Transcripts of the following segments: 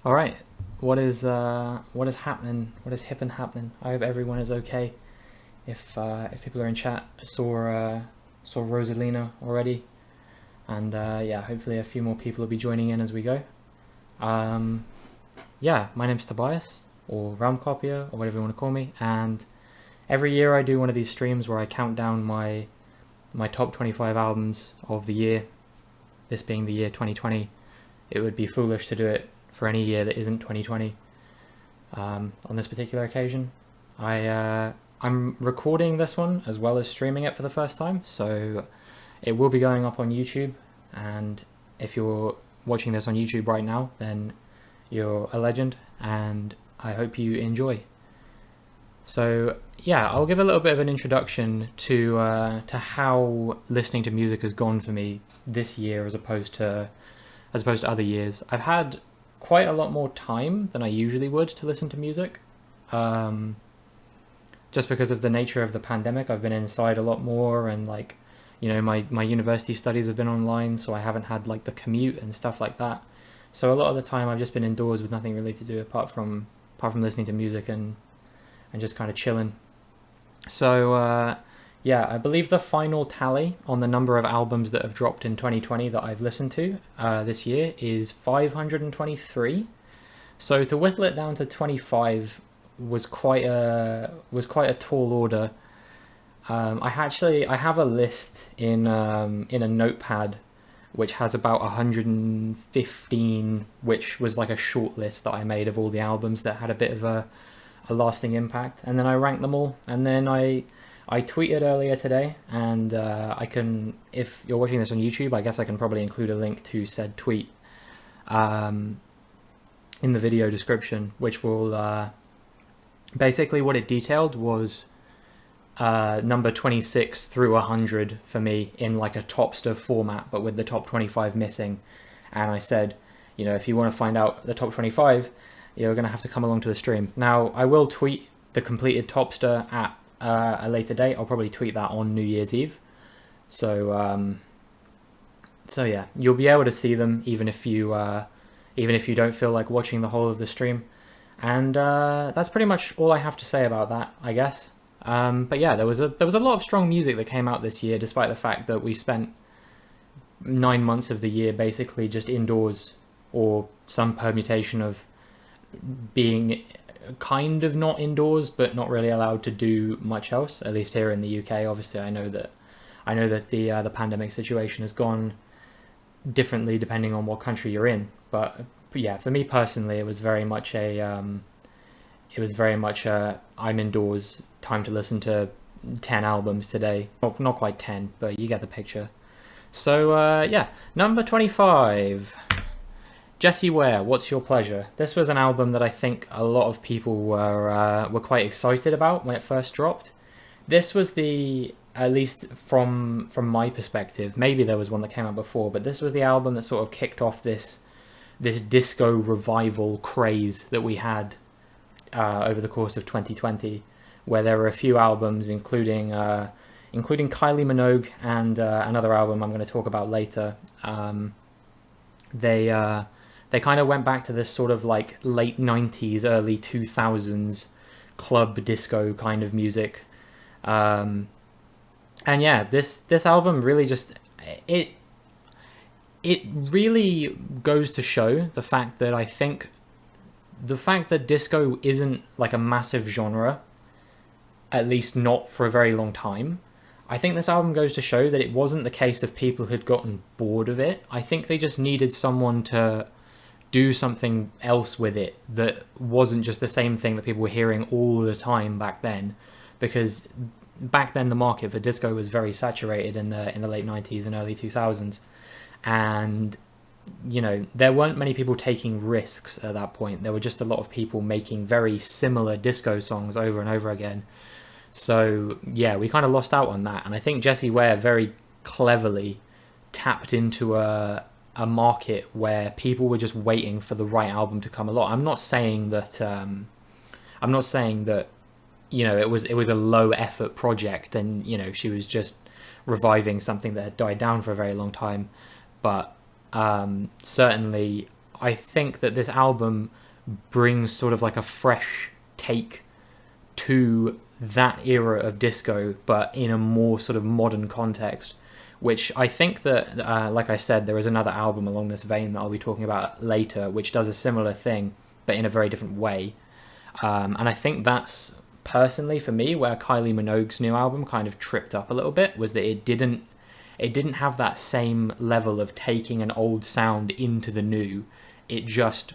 All right, what is happening? What is hip and happening? I hope everyone is okay. If people are in chat, I saw Rosalina already, and yeah, hopefully a few more people will be joining in as we go. Um, yeah, my name's Tobias or Realmcopier or whatever you want to call me, and every year I do one of these streams where I count down my top 25 albums of the year. This being the year 2020, it would be foolish to do it for any year that isn't 2020. On this particular occasion, I'm recording this one as well as streaming it for the first time, so it will be going up on YouTube. And if you're watching this on YouTube right now, then you're a legend, and I hope you enjoy. So yeah, I'll give a little bit of an introduction to how listening to music has gone for me this year as opposed to other years. I've had quite a lot more time than I usually would to listen to music. Just because of the nature of the pandemic, I've been inside a lot more, and like, you know, my university studies have been online, so I haven't had like the commute and stuff like that. So a lot of the time I've just been indoors with nothing really to do apart from listening to music and just kind of chilling. So yeah, I believe the final tally on the number of albums that have dropped in 2020 that I've listened to this year is 523. So to whittle it down to 25 was quite a tall order. I have a list in a notepad which has about 115, which was like a short list that I made of all the albums that had a bit of a lasting impact, and then I ranked them all, and then I tweeted earlier today, and I can, if you're watching this on YouTube, I guess I can probably include a link to said tweet in the video description, which will basically, what it detailed was number 26 through 100 for me in like a Topster format, but with the top 25 missing. And I said, you know, if you want to find out the top 25, you're going to have to come along to the stream. Now, I will tweet the completed Topster at a later date. I'll probably tweet that on New Year's Eve. So yeah, you'll be able to see them even if you don't feel like watching the whole of the stream. And that's pretty much all I have to say about that, I guess. But yeah, there was a lot of strong music that came out this year, despite the fact that we spent 9 months of the year basically just indoors, or some permutation of being kind of not indoors but not really allowed to do much else, at least here in the UK. Obviously I know that the pandemic situation has gone differently depending on what country you're in, but yeah, for me personally it was very much a I'm indoors, time to listen to 10 albums today. Well, not quite 10, but you get the picture. So yeah, number 25, Jessie Ware, What's Your Pleasure? This was an album that I think a lot of people were quite excited about when it first dropped. This was at least from my perspective, maybe there was one that came out before, but this was the album that sort of kicked off this disco revival craze that we had over the course of 2020, where there were a few albums, including Kylie Minogue and another album I'm going to talk about later. They kind of went back to this sort of like late 90s, early 2000s club disco kind of music. And yeah, this album really just, it really goes to show the fact that disco isn't like a massive genre, at least not for a very long time. I think this album goes to show that it wasn't the case of people who'd gotten bored of it. I think they just needed someone to do something else with it that wasn't just the same thing that people were hearing all the time back then, because back then the market for disco was very saturated in the late 90s and early 2000s, and you know, there weren't many people taking risks at that point. There were just a lot of people making very similar disco songs over and over again. So yeah, we kind of lost out on that, and I think Jessie Ware very cleverly tapped into a market where people were just waiting for the right album to come along. I'm not saying that you know, it was a low effort project, and you know, she was just reviving something that had died down for a very long time, but certainly I think that this album brings sort of like a fresh take to that era of disco, but in a more sort of modern context. Which I think that, like I said, there is another album along this vein that I'll be talking about later, which does a similar thing, but in a very different way. And I think that's personally for me where Kylie Minogue's new album kind of tripped up a little bit, was that it didn't have that same level of taking an old sound into the new. It just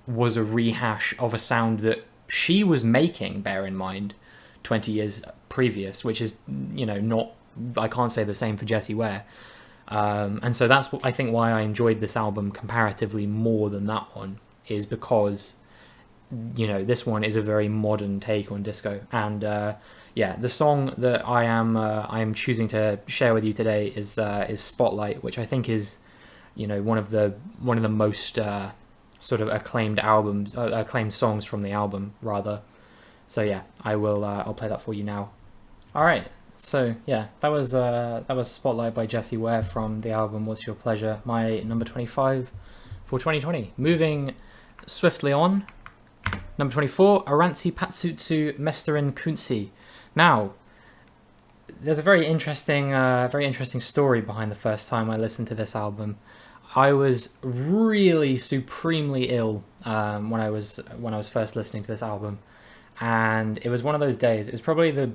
was a rehash of a sound that she was making, bear in mind, 20 years previous, which is, not, I can't say the same for Jessie Ware. And so that's, I think, why I enjoyed this album comparatively more than that one, is because, this one is a very modern take on disco. And the song that I am choosing to share with you today is Spotlight, which I think is, one of the most sort of acclaimed songs from the album, rather. So yeah, I'll play that for you now. All right. So yeah, that was Spotlight by Jessie Ware from the album What's Your Pleasure, my number 25 for 2020. Moving swiftly on, number 24, Oranssi Patsutsu Mestarin Kunssi. Now, there's a very interesting story behind the first time I listened to this album. I was really supremely ill when I was first listening to this album, and it was one of those days. It was probably the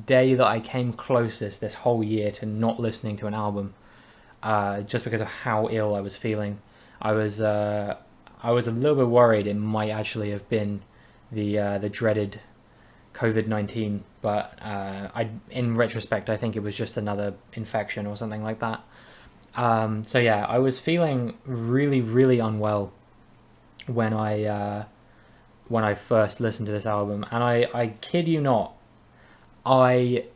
day that I came closest this whole year to not listening to an album, just because of how ill I was feeling. I was a little bit worried it might actually have been the dreaded COVID-19, but in retrospect, I think it was just another infection or something like that. So yeah, I was feeling really, really unwell when I first listened to this album, and I kid you not, I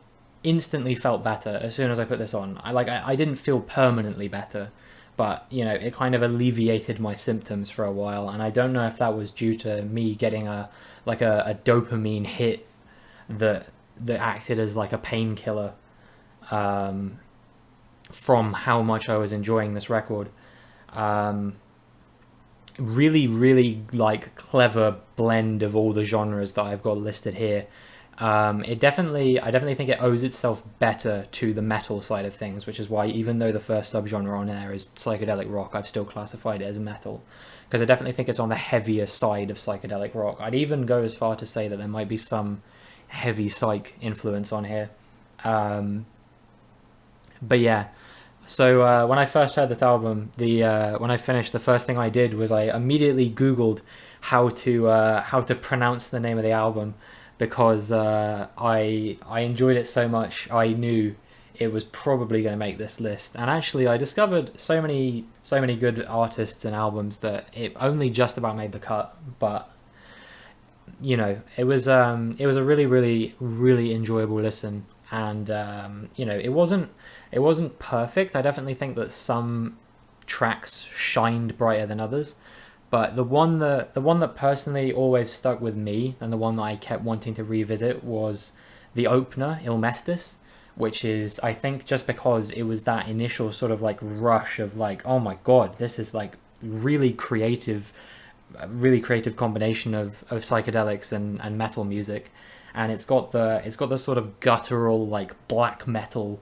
instantly felt better as soon as I put this on. I didn't feel permanently better, but it kind of alleviated my symptoms for a while, and I don't know if that was due to me getting a dopamine hit that acted as like a painkiller from how much I was enjoying this record. Really, really like clever blend of all the genres that I've got listed here. I definitely think it owes itself better to the metal side of things, which is why even though the first subgenre on there is psychedelic rock, I've still classified it as metal, because I definitely think it's on the heavier side of psychedelic rock. I'd even go as far to say that there might be some heavy psych influence on here. But yeah, so when I first heard this album, when I finished, the first thing I did was I immediately Googled how to pronounce the name of the album, because I enjoyed it so much. I knew it was probably going to make this list, and actually I discovered so many good artists and albums that it only just about made the cut. But it was a really, really, really enjoyable listen, and it wasn't perfect. I definitely think that some tracks shined brighter than others, but the one that personally always stuck with me, and the one that I kept wanting to revisit, was the opener, Il Mestis, which is, I think, just because it was that initial sort of like rush of like, oh my god, this is like really creative combination of psychedelics and metal music, and it's got the sort of guttural like black metal,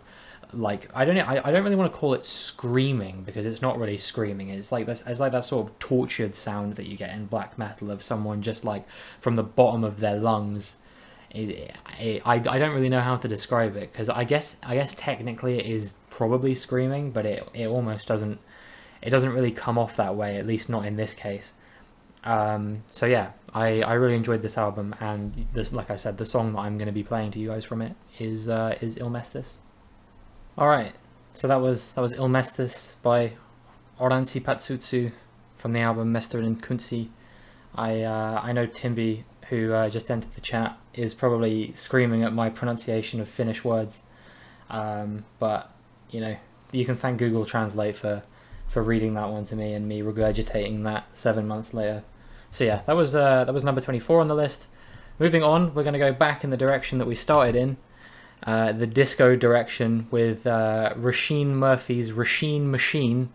like I don't really want to call it screaming, because it's not really screaming. It's like that sort of tortured sound that you get in black metal of someone just like from the bottom of their lungs. I don't really know how to describe it, because I guess technically it is probably screaming, but it almost doesn't really come off that way, at least not in this case. So yeah, I really enjoyed this album, and this, like I said, the song that I'm going to be playing to you guys from it is Il Mestis. All right, so that was Il Mestis by Oranssi Patsutsu from the album Mestarin Kunssi. I know Timby, who just entered the chat, is probably screaming at my pronunciation of Finnish words, but you can thank Google Translate for reading that one to me and me regurgitating that 7 months later. So yeah, that was number 24 on the list. Moving on, we're going to go back in the direction that we started in, the disco direction, with Roisin Murphy's Roisin Machine.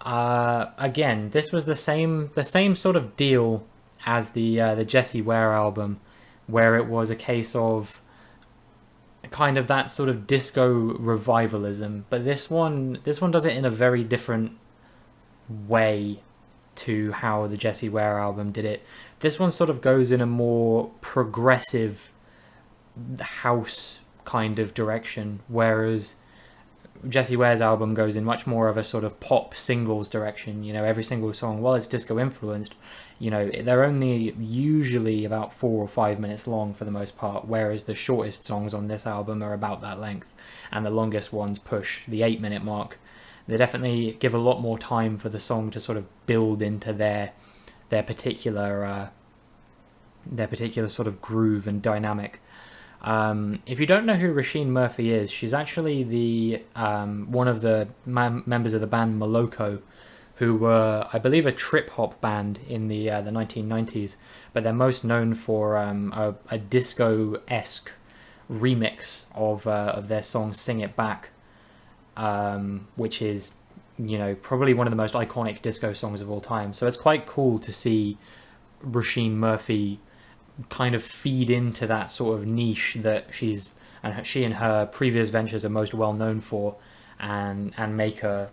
Again, this was the same sort of deal as the Jessie Ware album, where it was a case of kind of that sort of disco revivalism. But this one does it in a very different way to how the Jessie Ware album did it. This one sort of goes in a more progressive house kind of direction, whereas Jessie Ware's album goes in much more of a sort of pop singles direction. You know, every single song, while it's disco influenced, they're only usually about 4 or 5 minutes long for the most part, whereas the shortest songs on this album are about that length, and the longest ones push the 8 minute mark. They definitely give a lot more time for the song to sort of build into their particular sort of groove and dynamic. If you don't know who Roisin Murphy is, she's actually the one of the members of the band Moloko, who were, I believe, a trip hop band in the 1990s, but they're most known for a disco-esque remix of their song "Sing It Back," which is, probably one of the most iconic disco songs of all time. So it's quite cool to see Roisin Murphy kind of feed into that sort of niche that she and her previous ventures are most well known for, and make a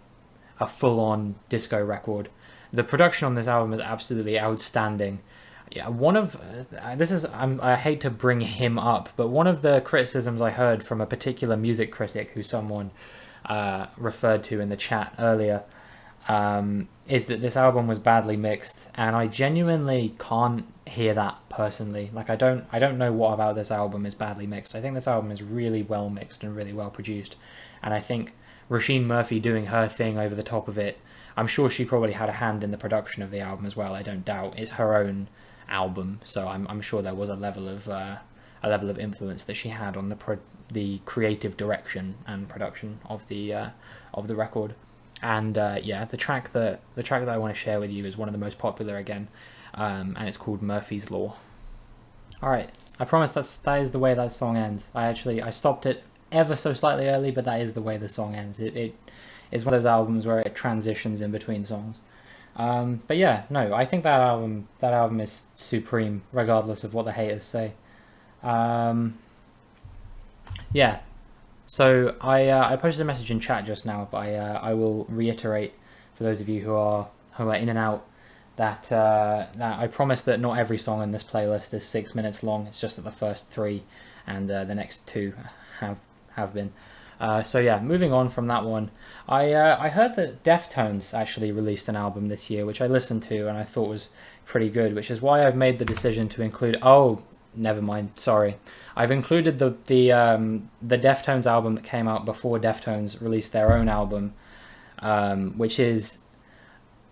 full-on disco record. The production on this album is absolutely outstanding. Yeah, one of this is I hate to bring him up, but one of the criticisms I heard from a particular music critic who someone referred to in the chat earlier, is that this album was badly mixed, and I genuinely can't hear that personally. Like, I don't know what about this album is badly mixed. I think this album is really well mixed and really well produced, and I think Roisin Murphy doing her thing over the top of it, I'm sure she probably had a hand in the production of the album as well. I don't doubt it's her own album, so I'm sure there was a level of influence that she had on the creative direction and production of the record. And the track that I want to share with you is one of the most popular again, and it's called Murphy's Law. All right, I promise that is the way that song ends. I stopped it ever so slightly early, but that is the way the song ends. It is one of those albums where it transitions in between songs. But yeah, no, I think that album is supreme, regardless of what the haters say. Yeah. So I posted a message in chat just now, but I will reiterate for those of you who are in and out that I promise that not every song in this playlist is 6 minutes long. It's just that the first three and the next two have been. So yeah, moving on from that one, I heard that Deftones actually released an album this year, which I listened to and I thought was pretty good, which is why I've made the decision to include. Oh, never mind. Sorry, I've included the Deftones album that came out before Deftones released their own album, which is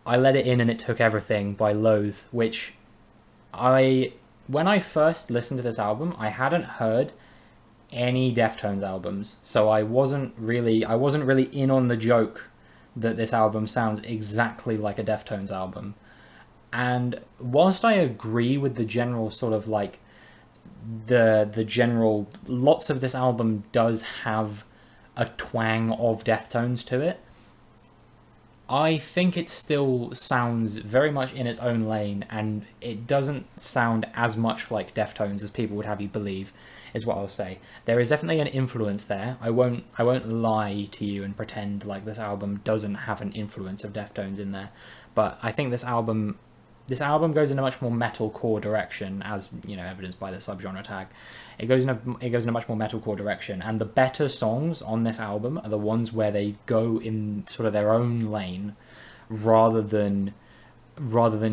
I Let It In and It Took Everything by Loathe, which when I first listened to this album, I hadn't heard any Deftones albums, so I wasn't really in on the joke that this album sounds exactly like a Deftones album. And whilst I agree with the general sort of like the general, lots of this album does have a twang of Deftones to it, I think it still sounds very much in its own lane, and it doesn't sound as much like Deftones as people would have you believe, is what I'll say. There is definitely an influence there. I won't lie to you and pretend like this album doesn't have an influence of Deftones in there, but I think this album goes in a much more metalcore direction, as evidenced by the subgenre tag. It goes in a much more metalcore direction, and the better songs on this album are the ones where they go in sort of their own lane, rather than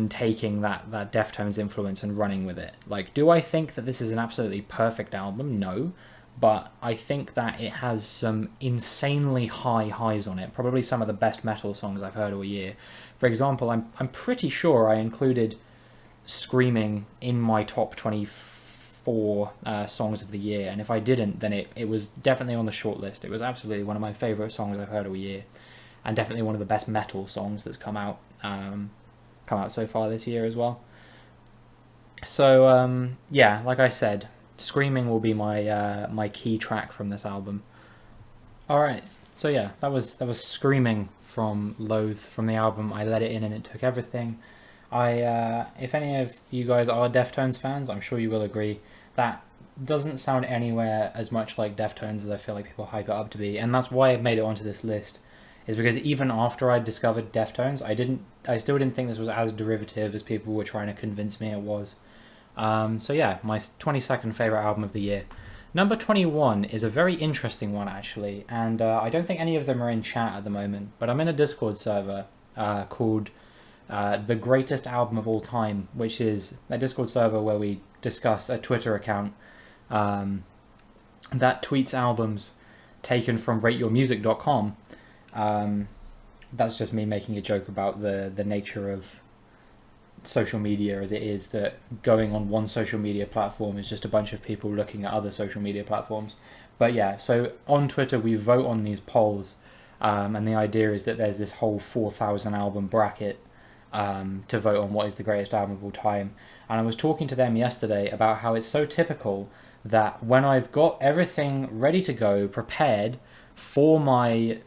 taking that Deftones influence and running with it. Like, do I think that this is an absolutely perfect album? No, but I think that it has some insanely high highs on it. Probably some of the best metal songs I've heard all year. For example, I'm pretty sure I included Screaming in my top 24 songs of the year, and if I didn't, then it was definitely on the short list. It was absolutely one of my favourite songs I've heard all year, and definitely one of the best metal songs that's come out so far this year as well. So yeah, like I said, Screaming will be my key track from this album. All right, so yeah, that was Screaming from Loathe, from the album I Let It In and It Took Everything. If any of you guys are Deftones fans, I'm sure you will agree that doesn't sound anywhere as much like Deftones as I feel like people hype it up to be, and that's why I made it onto this list. Is because even after I discovered Deftones, I still didn't think this was as derivative as people were trying to convince me it was. So yeah, my 22nd favorite album of the year. Number 21 is a very interesting one actually, and I don't think any of them are in chat at the moment, but I'm in a Discord server called The Greatest Album of All Time, which is a Discord server where we discuss a Twitter account that tweets albums taken from rateyourmusic.com. That's just me making a joke about the nature of social media as it is, that going on one social media platform is just a bunch of people looking at other social media platforms. But yeah, so on Twitter we vote on these polls, and the idea is that there's this whole 4,000 album bracket to vote on what is the greatest album of all time. And I was talking to them yesterday about how it's so typical that when I've got everything ready to go, prepared for my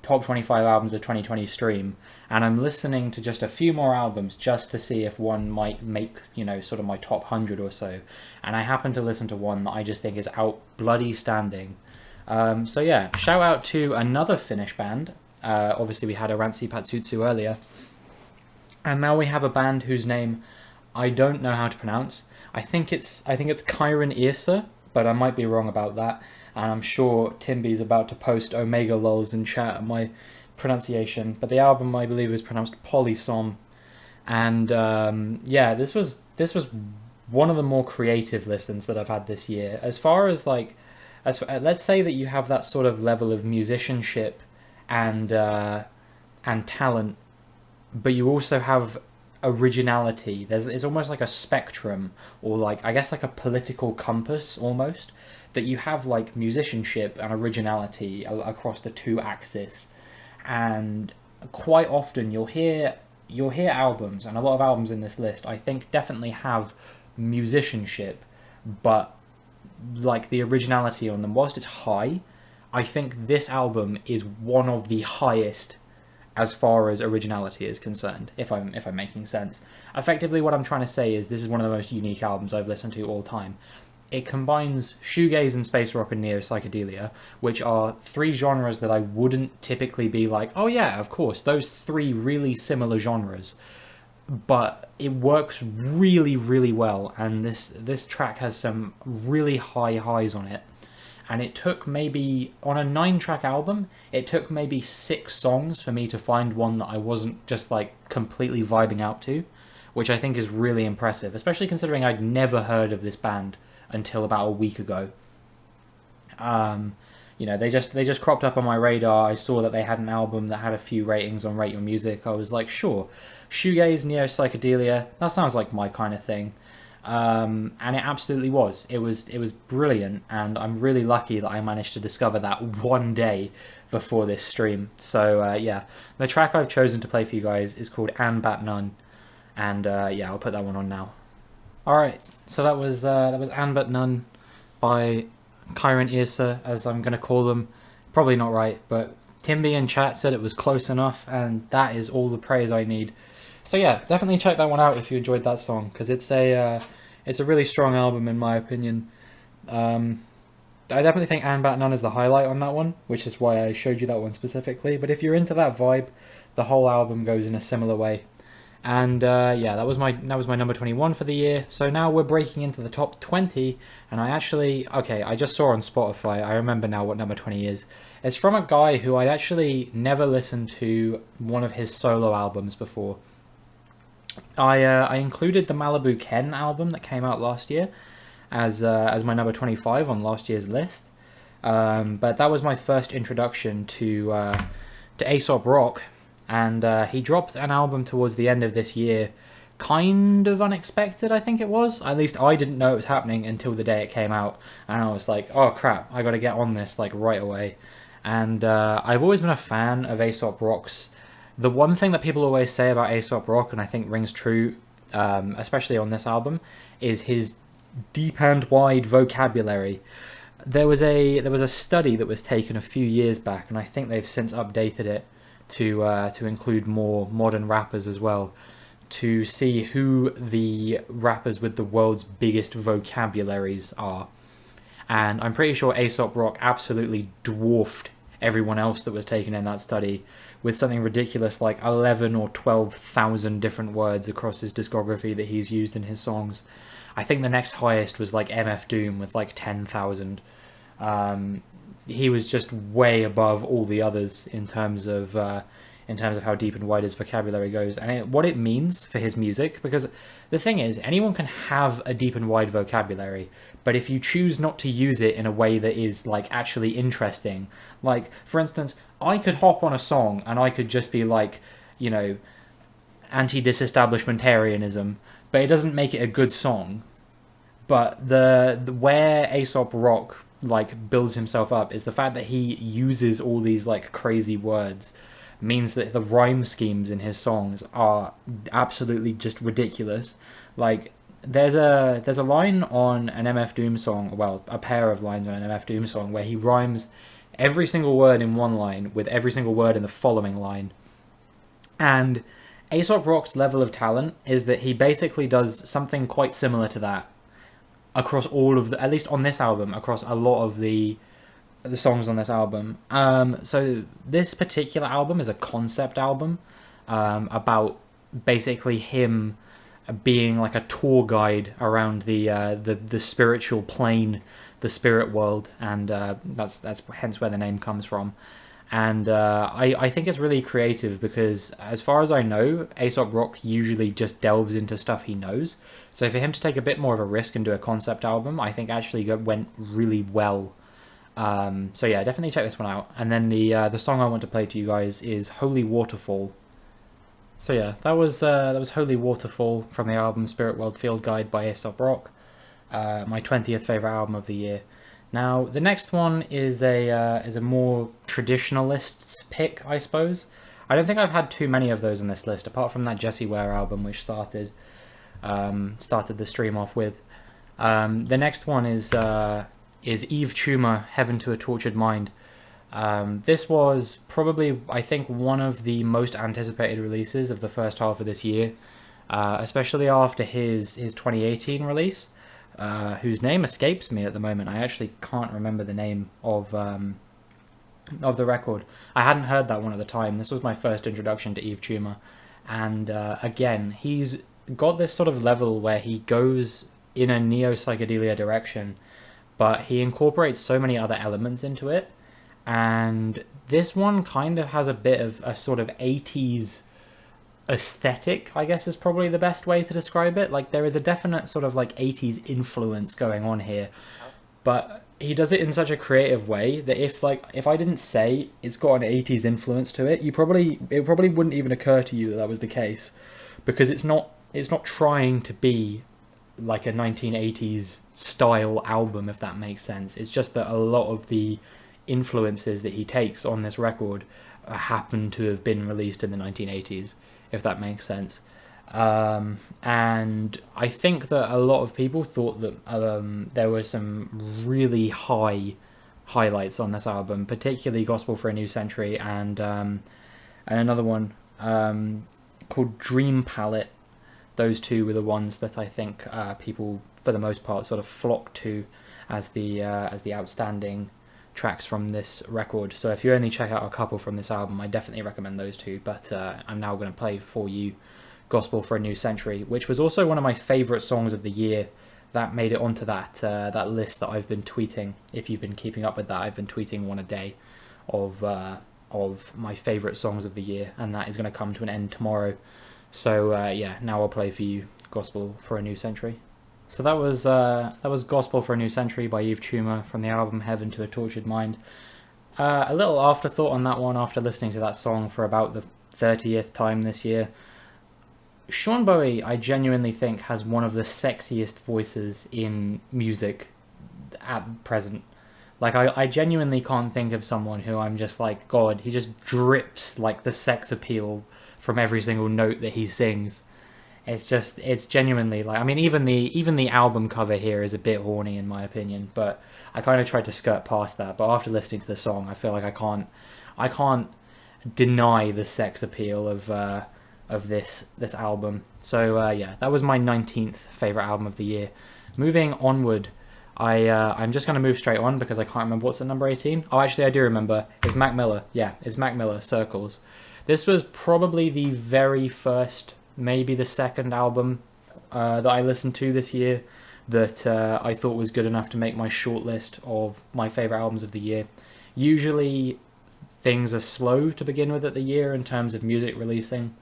top 25 albums of 2020 stream, and I'm listening to just a few more albums just to see if one might make, sort of my top 100 or so, and I happen to listen to one that I just think is out bloody standing. So yeah, shout out to another Finnish band. Obviously we had Oranssi Patsutsu earlier, and now we have a band whose name I don't know how to pronounce. I think it's Kyron Irsa, but I might be wrong about that. And I'm sure Timby's about to post Omega lols in chat at my pronunciation. But the album, I believe, is pronounced Polysom. And yeah, this was one of the more creative listens that I've had this year. As far as let's say that you have that sort of level of musicianship and talent, but you also have originality. It's almost like a spectrum, or I guess like a political compass almost, that you have like musicianship and originality across the two axes. And quite often you'll hear albums, and a lot of albums in this list I think definitely have musicianship, but like the originality on them, whilst it's high, I think this album is one of the highest as far as originality is concerned, if I'm making sense. Effectively, what I'm trying to say is this is one of the most unique albums I've listened to all time. It combines shoegaze and space rock and neo-psychedelia, which are three genres that I wouldn't typically be like, oh yeah, of course, those three really similar genres. But it works really, really well, and this track has some really high highs on it. And it took maybe, on a 9-track album, it took maybe 6 songs for me to find one that I wasn't just completely vibing out to, which I think is really impressive, especially considering I'd never heard of this band until about a week ago. They just cropped up on my radar. I saw that they had an album that had a few ratings on Rate Your Music. I was like, sure, shoegaze, neo-psychedelia, that sounds like my kind of thing. And it absolutely was. It was brilliant, and I'm really lucky that I managed to discover that one day before this stream. So yeah, the track I've chosen to play for you guys is called An Bat Nun, and yeah, I'll put that one on now. Alright, so that was An Bat Nun by Kyron Irsa, as I'm going to call them. Probably not right, but Timby in chat said it was close enough, and that is all the praise I need. So yeah, definitely check that one out if you enjoyed that song, because it's a really strong album in my opinion. I definitely think An Bat Nun is the highlight on that one, which is why I showed you that one specifically. But if you're into that vibe, the whole album goes in a similar way. And yeah, that was my number 21 for the year. So now we're breaking into the top 20, and I just saw on Spotify. I remember now what number 20 is. It's from a guy who I'd actually never listened to one of his solo albums before. I included the Malibu Ken album that came out last year as my number 25 on last year's list, but that was my first introduction to Aesop Rock, and he dropped an album towards the end of this year, kind of unexpected, I think it was. At least I didn't know it was happening until the day it came out, and I was like, oh crap, I gotta get on this right away. And I've always been a fan of Aesop Rock's. The one thing that people always say about Aesop Rock, and I think rings true, especially on this album, is his deep and wide vocabulary. There was a study that was taken a few years back, and I think they've since updated it to include more modern rappers as well, to see who the rappers with the world's biggest vocabularies are. And I'm pretty sure Aesop Rock absolutely dwarfed everyone else that was taken in that study, with something ridiculous like 11 or 12,000 different words across his discography that he's used in his songs. I think the next highest was like MF Doom with like 10,000. He was just way above all the others in terms of how deep and wide his vocabulary goes, and what it means for his music. Because the thing is, anyone can have a deep and wide vocabulary, but if you choose not to use it in a way that is like actually interesting, like for instance, I could hop on a song and I could just be like, you know, anti-disestablishmentarianism, but it doesn't make it a good song. But the where Aesop Rock like builds himself up is the fact that he uses all these like crazy words, means that the rhyme schemes in his songs are absolutely just ridiculous. Like there's a line on an MF Doom song, well, a pair of lines on an MF Doom song where he rhymes every single word in one line with every single word in the following line. And Aesop Rock's level of talent is that he basically does something quite similar to that across all of the, at least on this album, across a lot of the songs on this album. So this particular album is a concept album about basically him being like a tour guide around the spiritual plane, the spirit world, and that's hence where the name comes from. And I think it's really creative because, as far as I know, Aesop Rock usually just delves into stuff he knows. So for him to take a bit more of a risk and do a concept album, I think actually went really well. So yeah, definitely check this one out. And then the song I want to play to you guys is Holy Waterfall. So yeah, that was Holy Waterfall from the album Spirit World Field Guide by Aesop Rock. My 20th favorite album of the year. Now, the next one is a more traditionalist's pick, I suppose. I don't think I've had too many of those on this list, apart from that Jessie Ware album, which started the stream off with. The next one is Yves Tumor, Heaven to a Tortured Mind. This was probably, I think, one of the most anticipated releases of the first half of this year, especially after his 2018 release. Whose name escapes me at the moment. I actually can't remember the name of the record. I hadn't heard that one at the time. This was my first introduction to Yves Tumor, and again, he's got this sort of level where he goes in a neo-psychedelia direction, but he incorporates so many other elements into it, and this one kind of has a bit of a sort of 80s aesthetic, I guess is probably the best way to describe it. Like there is a definite sort of like 80s influence going on here, but he does it in such a creative way that if I didn't say it's got an 80s influence to it, it probably wouldn't even occur to you that that was the case, because it's not trying to be like a 1980s style album, if that makes sense. It's just that a lot of the influences that he takes on this record happen to have been released in the 1980s, if that makes sense. And I think that a lot of people thought that there were some really high highlights on this album, particularly Gospel for a New Century and another one called Dream Palette. Those two were the ones that I think people, for the most part, sort of flocked to as the outstanding tracks from this record. So if you only check out a couple from this album, I definitely recommend those two. But I'm now going to play for you Gospel for a New Century, which was also one of my favourite songs of the year. That made it onto that list that I've been tweeting. If you've been keeping up with that, I've been tweeting one a day of my favourite songs of the year, and that is going to come to an end tomorrow. So yeah, now I'll play for you Gospel for a New Century. So that was Gospel for a New Century by Yves Tumor from the album Heaven to a Tortured Mind. A little afterthought on that one after listening to that song for about the 30th time this year. Sean Bowie, I genuinely think, has one of the sexiest voices in music at present. Like, I genuinely can't think of someone who I'm just like, God, he just drips like the sex appeal from every single note that he sings. It's genuinely like, I mean, even the album cover here is a bit horny in my opinion, but I kind of tried to skirt past that. But after listening to the song, I feel like I can't deny the sex appeal of this album. So yeah, that was my 19th favorite album of the year. Moving onward, I'm just gonna move straight on because I can't remember what's at number 18. Oh, actually, I do remember. It's Mac Miller. Yeah, it's Mac Miller. Circles. This was probably the very first, maybe the second album that I listened to this year that I thought was good enough to make my shortlist of my favorite albums of the year. Usually, things are slow to begin with at the year in terms of music releasing,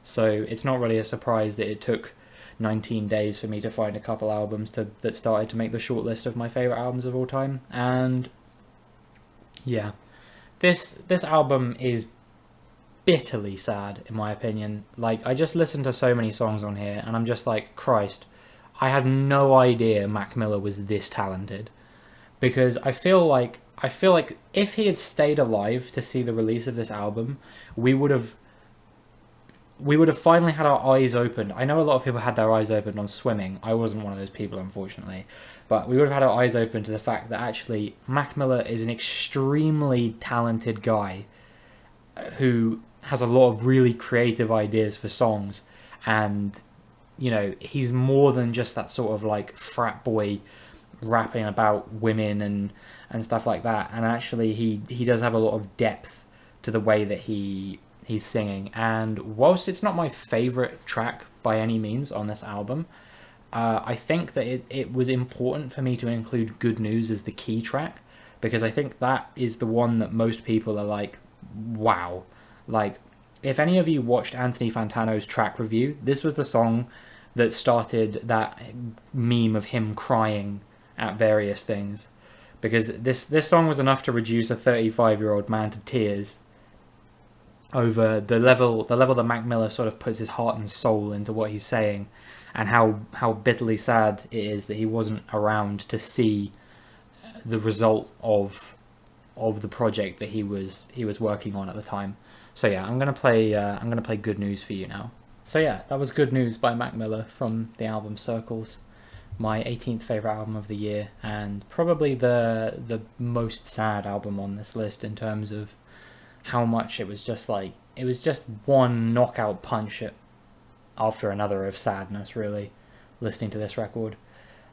so it's not really a surprise that it took 19 days for me to find a couple albums that started to make the shortlist of my favorite albums of all time. And yeah, this album is bitterly sad in my opinion. Like, I just listened to so many songs on here and I'm just like, Christ, I had no idea Mac Miller was this talented, because I feel like if he had stayed alive to see the release of this album, we would have finally had our eyes opened. I know a lot of people had their eyes opened on Swimming. I wasn't one of those people, unfortunately. But we would have had our eyes open to the fact that actually Mac Miller is an extremely talented guy who has a lot of really creative ideas for songs. And, you know, he's more than just that sort of like frat boy rapping about women and stuff like that. And actually he does have a lot of depth to the way that he's singing. And whilst it's not my favorite track by any means on this album, I think that it was important for me to include Good News as the key track, because I think that is the one that most people are like, wow. Like, if any of you watched Anthony Fantano's track review, this was the song that started that meme of him crying at various things, because this song was enough to reduce a 35-year-old man to tears over the level that Mac Miller sort of puts his heart and soul into what he's saying, and how bitterly sad it is that he wasn't around to see the result of the project that he was working on at the time. So yeah, I'm gonna play Good News for you now. So yeah, that was Good News by Mac Miller from the album Circles, my 18th favorite album of the year, and probably the most sad album on this list in terms of how much it was just one knockout punch after another of sadness, really, listening to this record.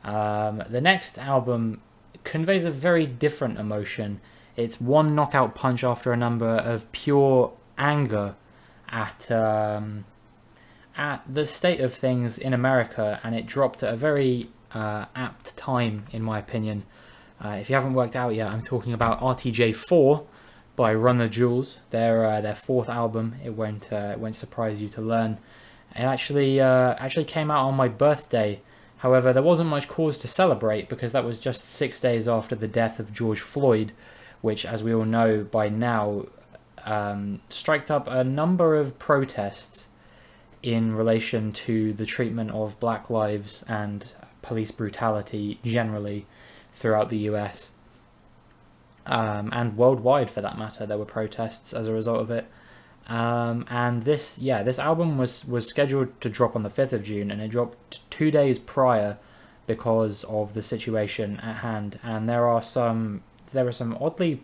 The next album conveys a very different emotion. It's one knockout punch after a number of pure anger at the state of things in America, and it dropped at a very apt time, in my opinion. If you haven't worked out yet, I'm talking about RTJ4 by Run the Jewels, their fourth album. It won't surprise you to learn. It actually came out on my birthday. However, there wasn't much cause to celebrate because that was just 6 days after the death of George Floyd, which, as we all know by now, striked up a number of protests in relation to the treatment of black lives and police brutality generally throughout the US. And worldwide, for that matter, there were protests as a result of it. And this album was scheduled to drop on the 5th of June, and it dropped 2 days prior because of the situation at hand. And there are some oddly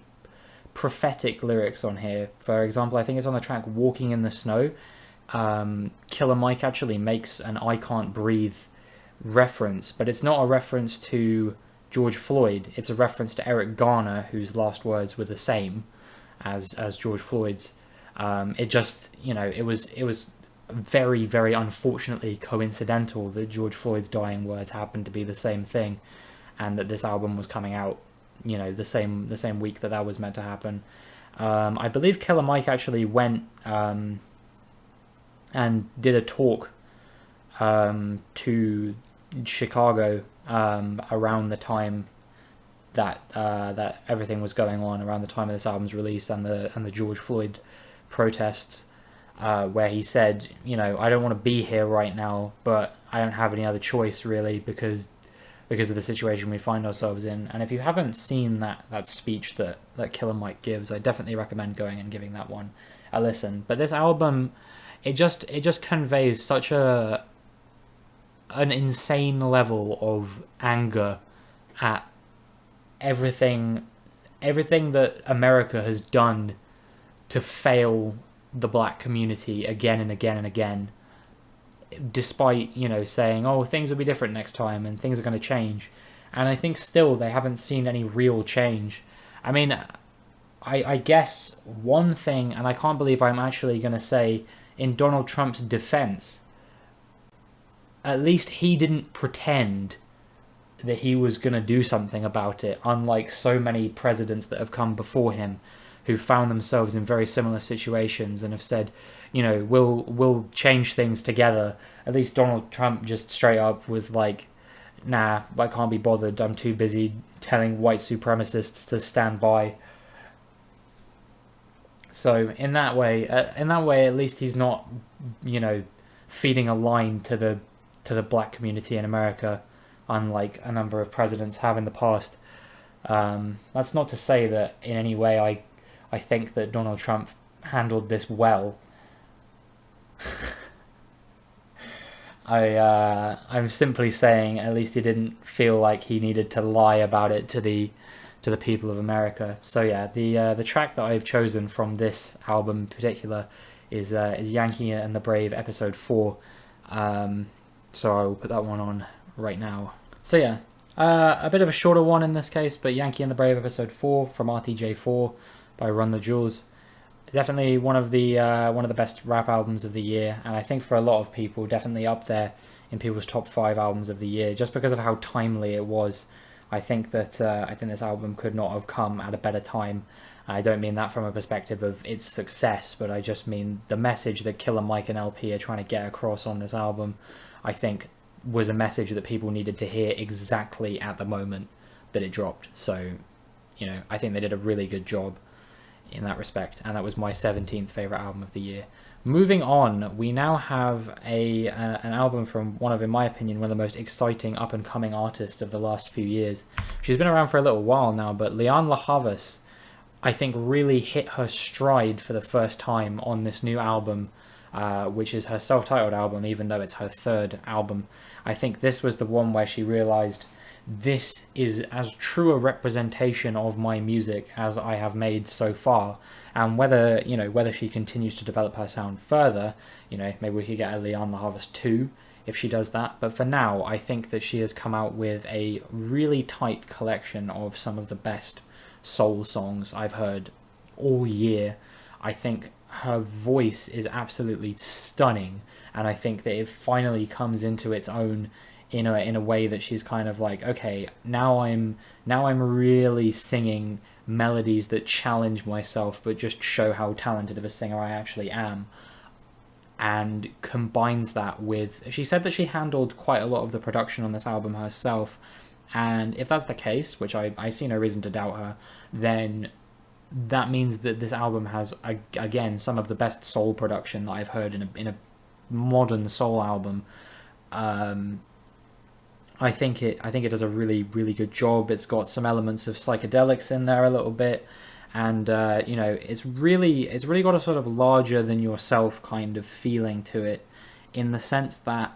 prophetic lyrics on here. For example, I think it's on the track Walking in the Snow. Killer Mike actually makes an I Can't Breathe reference, but it's not a reference to George Floyd. It's a reference to Eric Garner, whose last words were the same as George Floyd's. It just, it was very, very unfortunately coincidental that George Floyd's dying words happened to be the same thing, and that this album was coming out, the same week that was meant to happen. I believe Killer Mike actually went and did a talk to Chicago around the time that everything was going on, around the time of this album's release and the George Floyd protests, where he said, I don't want to be here right now, but I don't have any other choice really because of the situation we find ourselves in. And if you haven't seen that speech that Killer Mike gives, I definitely recommend going and giving that one a listen. But this album, it just conveys such an insane level of anger at everything that America has done to fail the black community again and again and again, despite, you know, saying, oh, things will be different next time and things are going to change. And I think still they haven't seen any real change. I mean, I guess one thing, and I can't believe I'm actually going to say in Donald Trump's defense, at least he didn't pretend that he was going to do something about it, unlike so many presidents that have come before him who found themselves in very similar situations and have said, you know, we'll change things together. At least Donald Trump just straight up was like, nah, I can't be bothered. I'm too busy telling white supremacists to stand by. So in that way, at least he's not, you know, feeding a line to the black community in America, unlike a number of presidents have in the past. That's not to say that in any way I think that Donald Trump handled this well. I'm simply saying at least he didn't feel like he needed to lie about it to the people of America. So yeah, the track that I've chosen from this album in particular is Yankee and the Brave Episode 4. So I will put that one on right now. So yeah, a bit of a shorter one in this case, but Yankee and the Brave Episode 4 from RTJ4 by Run the Jewels. Definitely one of the best rap albums of the year, and I think for a lot of people, definitely up there in people's top 5 albums of the year, just because of how timely it was. I think that this album could not have come at a better time. I don't mean that from a perspective of its success, but I just mean the message that Killer Mike and LP are trying to get across on this album, I think was a message that people needed to hear exactly at the moment that it dropped. So, you know, I think they did a really good job in that respect, and that was my 17th favourite album of the year. Moving on, we now have an album from one of, in my opinion, one of the most exciting up-and-coming artists of the last few years. She's been around for a little while now, but Lianne La Havas, I think, really hit her stride for the first time on this new album, which is her self-titled album, even though it's her 3rd album. I think this was the one where she realised, this is as true a representation of my music as I have made so far. And whether she continues to develop her sound further, you know, maybe we could get a Lianne La Havas 2 if she does that. But for now, I think that she has come out with a really tight collection of some of the best soul songs I've heard all year. I think her voice is absolutely stunning, and I think that it finally comes into its own in a way that she's kind of like, okay, now I'm really singing melodies that challenge myself but just show how talented of a singer I actually am, and combines that with, she said that she handled quite a lot of the production on this album herself, and if that's the case, which I see no reason to doubt her, then that means that this album has, again, some of the best soul production that I've heard in a modern soul album. I think it does a really, really good job. It's got some elements of psychedelics in there a little bit, and you know, it's really got a sort of larger than yourself kind of feeling to it, in the sense that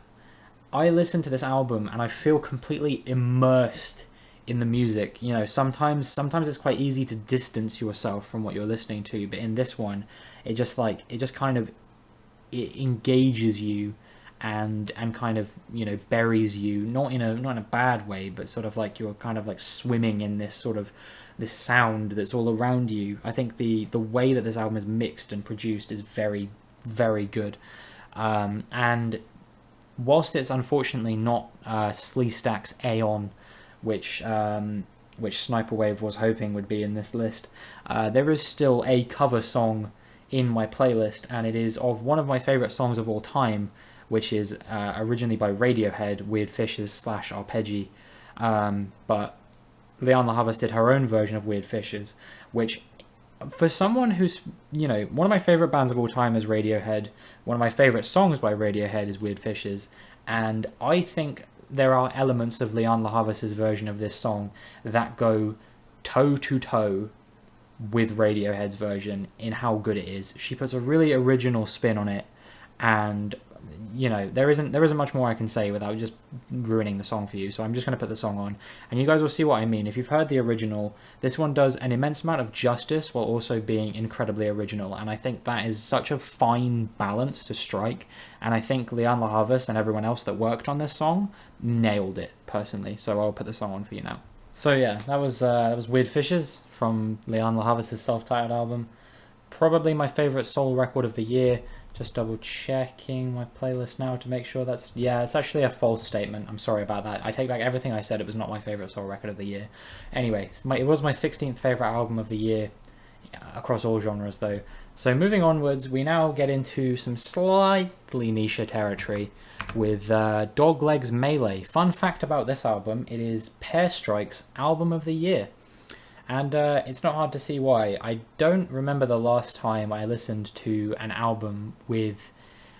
I listen to this album and I feel completely immersed in the music. You know, sometimes it's quite easy to distance yourself from what you're listening to, but in this one, it just kind of, it engages you and kind of, you know, buries you, not in a bad way, but sort of like you're kind of like swimming in this sort of this sound that's all around you. I think the way that this album is mixed and produced is very, very good, and whilst it's unfortunately not Sleestack's Aeon, which Sniper Wave was hoping would be in this list, there is still a cover song in my playlist, and it is of one of my favourite songs of all time, which is originally by Radiohead, Weird Fishes / Arpeggi, but Lianne La Havas did her own version of Weird Fishes, which, for someone who's, you know, one of my favourite bands of all time is Radiohead, one of my favourite songs by Radiohead is Weird Fishes, and I think there are elements of Lianne La Havas's version of this song that go toe to toe with Radiohead's version in how good it is. She puts a really original spin on it, and you know, there isn't much more I can say without just ruining the song for you. So I'm just going to put the song on, and you guys will see what I mean. If you've heard the original, this one does an immense amount of justice while also being incredibly original, and I think that is such a fine balance to strike. And I think Lianne La Havas and everyone else that worked on this song nailed it personally. So I'll put the song on for you now. So yeah, that was Weird Fishes from Lianne La Havas' self-titled album. Probably my favorite soul record of the year. Just double checking my playlist now to make sure it's actually a false statement. I'm sorry about that. I take back everything I said. It was not my favorite soul record of the year. Anyway, it was my 16th favorite album of the year across all genres though. So moving onwards, we now get into some slightly niche territory with Dogleg's Melee. Fun fact about this album, it is Pear Strike's album of the year. And it's not hard to see why. I don't remember the last time I listened to an album with,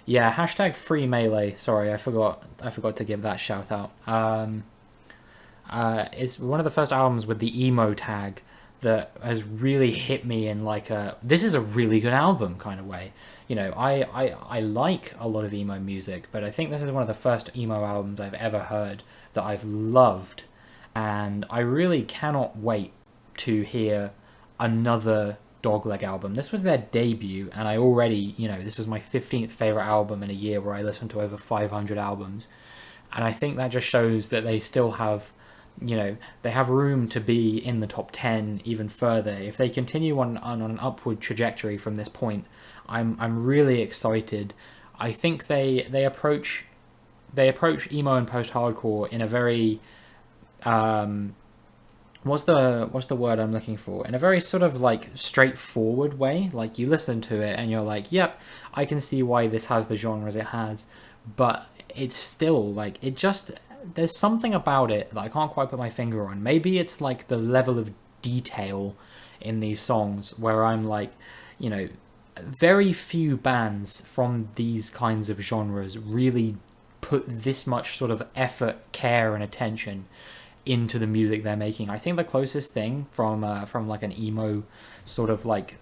hashtag free Melee. Sorry, I forgot to give that shout out. It's one of the first albums with the emo tag that has really hit me in like this is a really good album kind of way. You know, I like a lot of emo music, but I think this is one of the first emo albums I've ever heard that I've loved, and I really cannot wait to hear another Dogleg album. This was their debut, and I already, this is my 15th favorite album in a year where I listened to over 500 albums, and I think that just shows that they still have, they have room to be in the top 10 even further. If they continue on an upward trajectory from this point, I'm really excited. I think they approach emo and post-hardcore in a very what's the word I'm looking for? In a very sort of like straightforward way. Like you listen to it and you're like, yep, I can see why this has the genres it has, but it's still like there's something about it that I can't quite put my finger on. Maybe it's like the level of detail in these songs where I'm like, very few bands from these kinds of genres really put this much sort of effort, care, and attention into the music they're making. I think the closest thing from like an emo sort of like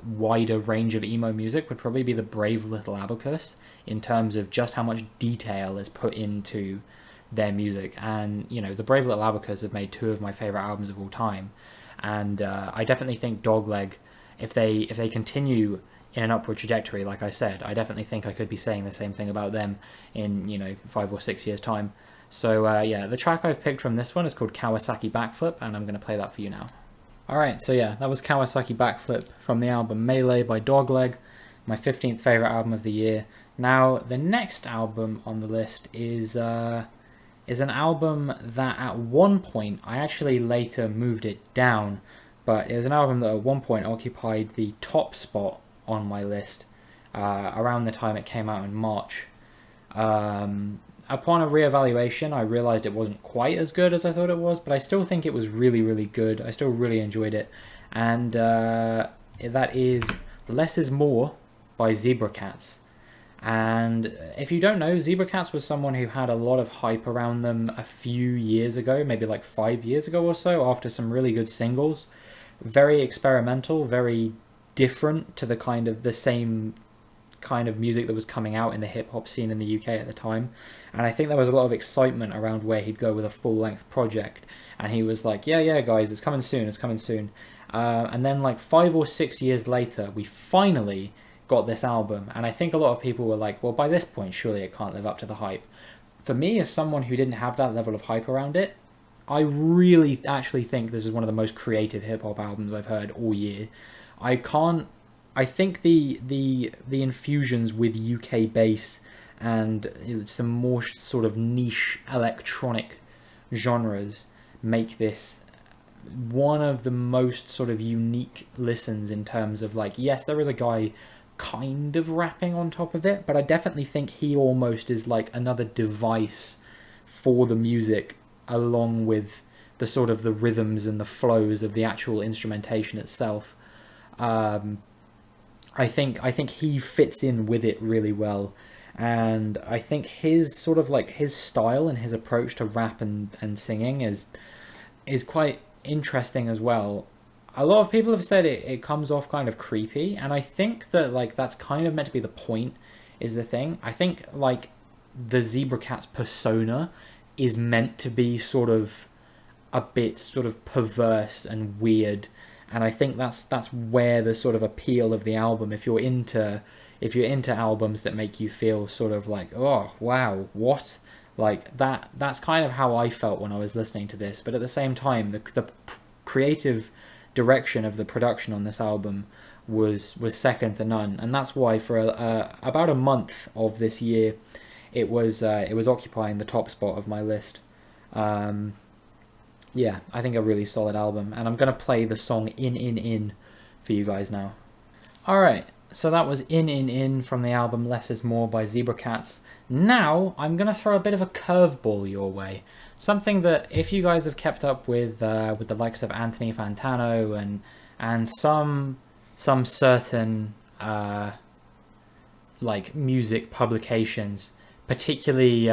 wider range of emo music would probably be the Brave Little Abacus in terms of just how much detail is put into their music. And the Brave Little Abacus have made two of my favorite albums of all time, and I definitely think Dogleg, if they continue in an upward trajectory, like I said, I definitely think I could be saying the same thing about them in 5 or 6 years time. So the track I've picked from this one is called Kawasaki Backflip, and I'm going to play that for you now. Alright, so that was Kawasaki Backflip from the album Melee by Dogleg, my 15th favourite album of the year. Now, the next album on the list is an album that at one point, I actually later moved it down, but it was an album that at one point occupied the top spot on my list around the time it came out in March. Upon a reevaluation, I realised it wasn't quite as good as I thought it was, but I still think it was really, really good. I still really enjoyed it. And that is Less Is More by Zebra Cats. And if you don't know, Zebra Cats was someone who had a lot of hype around them a few years ago, maybe like 5 years ago or so, after some really good singles. Very experimental, very different to the same kind of music that was coming out in the hip-hop scene in the UK at the time. And I think there was a lot of excitement around where he'd go with a full-length project. And he was like, yeah, guys, it's coming soon. And then like 5 or 6 years later, we finally got this album. And I think a lot of people were like, well, by this point, surely it can't live up to the hype. For me, as someone who didn't have that level of hype around it, I really actually think this is one of the most creative hip-hop albums I've heard all year. I think the infusions with UK bass and some more sort of niche electronic genres make this one of the most sort of unique listens in terms of like, yes, there is a guy kind of rapping on top of it, but I definitely think he almost is like another device for the music along with the sort of the rhythms and the flows of the actual instrumentation itself. I think he fits in with it really well, and I think his sort of like his style and his approach to rap and singing is quite interesting as well. A lot of people have said it comes off kind of creepy, and I think that like that's kind of meant to be the point is the thing. I think like the Zebra Cat's persona is meant to be sort of a bit sort of perverse and weird, and I think that's where the sort of appeal of the album, if you're into albums that make you feel sort of like, oh wow, what, like that's kind of how I felt when I was listening to this. But at the same time, the creative direction of the production on this album was second to none, and that's why for about a month of this year it was occupying the top spot of my list. Yeah, I think a really solid album, and I'm gonna play the song In for you guys now. Alright, so that was In from the album Less Is More by Zebra Cats. Now I'm gonna throw a bit of a curveball your way. Something that, if you guys have kept up with the likes of Anthony Fantano and some certain like music publications, particularly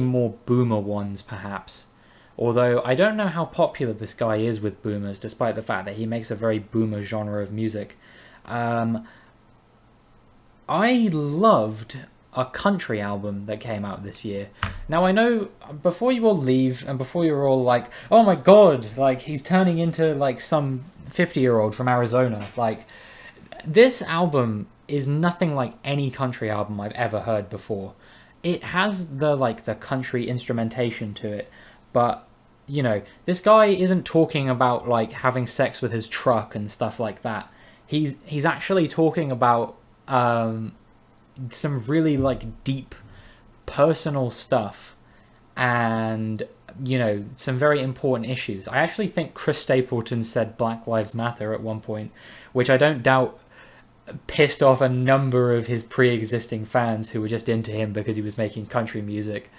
more boomer ones perhaps. Although I don't know how popular this guy is with boomers, despite the fact that he makes a very boomer genre of music. I loved a country album that came out this year. Now I know, before you all leave and before you're all like, oh my god, like he's turning into like some 50-year-old from Arizona, like this album is nothing like any country album I've ever heard before. It has the country instrumentation to it, but you know, this guy isn't talking about like having sex with his truck and stuff like that. He's actually talking about some really like deep personal stuff, and you know, some very important issues. I actually think Chris Stapleton said Black Lives Matter at one point, which I don't doubt pissed off a number of his pre-existing fans who were just into him because he was making country music.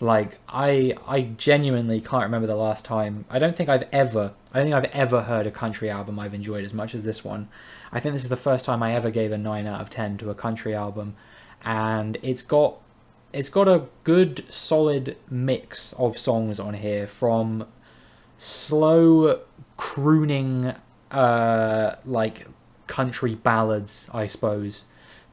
Like I genuinely can't remember the last time. I think I've ever heard a country album I've enjoyed as much as this one. I think this is the first time I ever gave a 9 out of 10 to a country album, and it's got a good solid mix of songs on here, from slow crooning like country ballads, I suppose,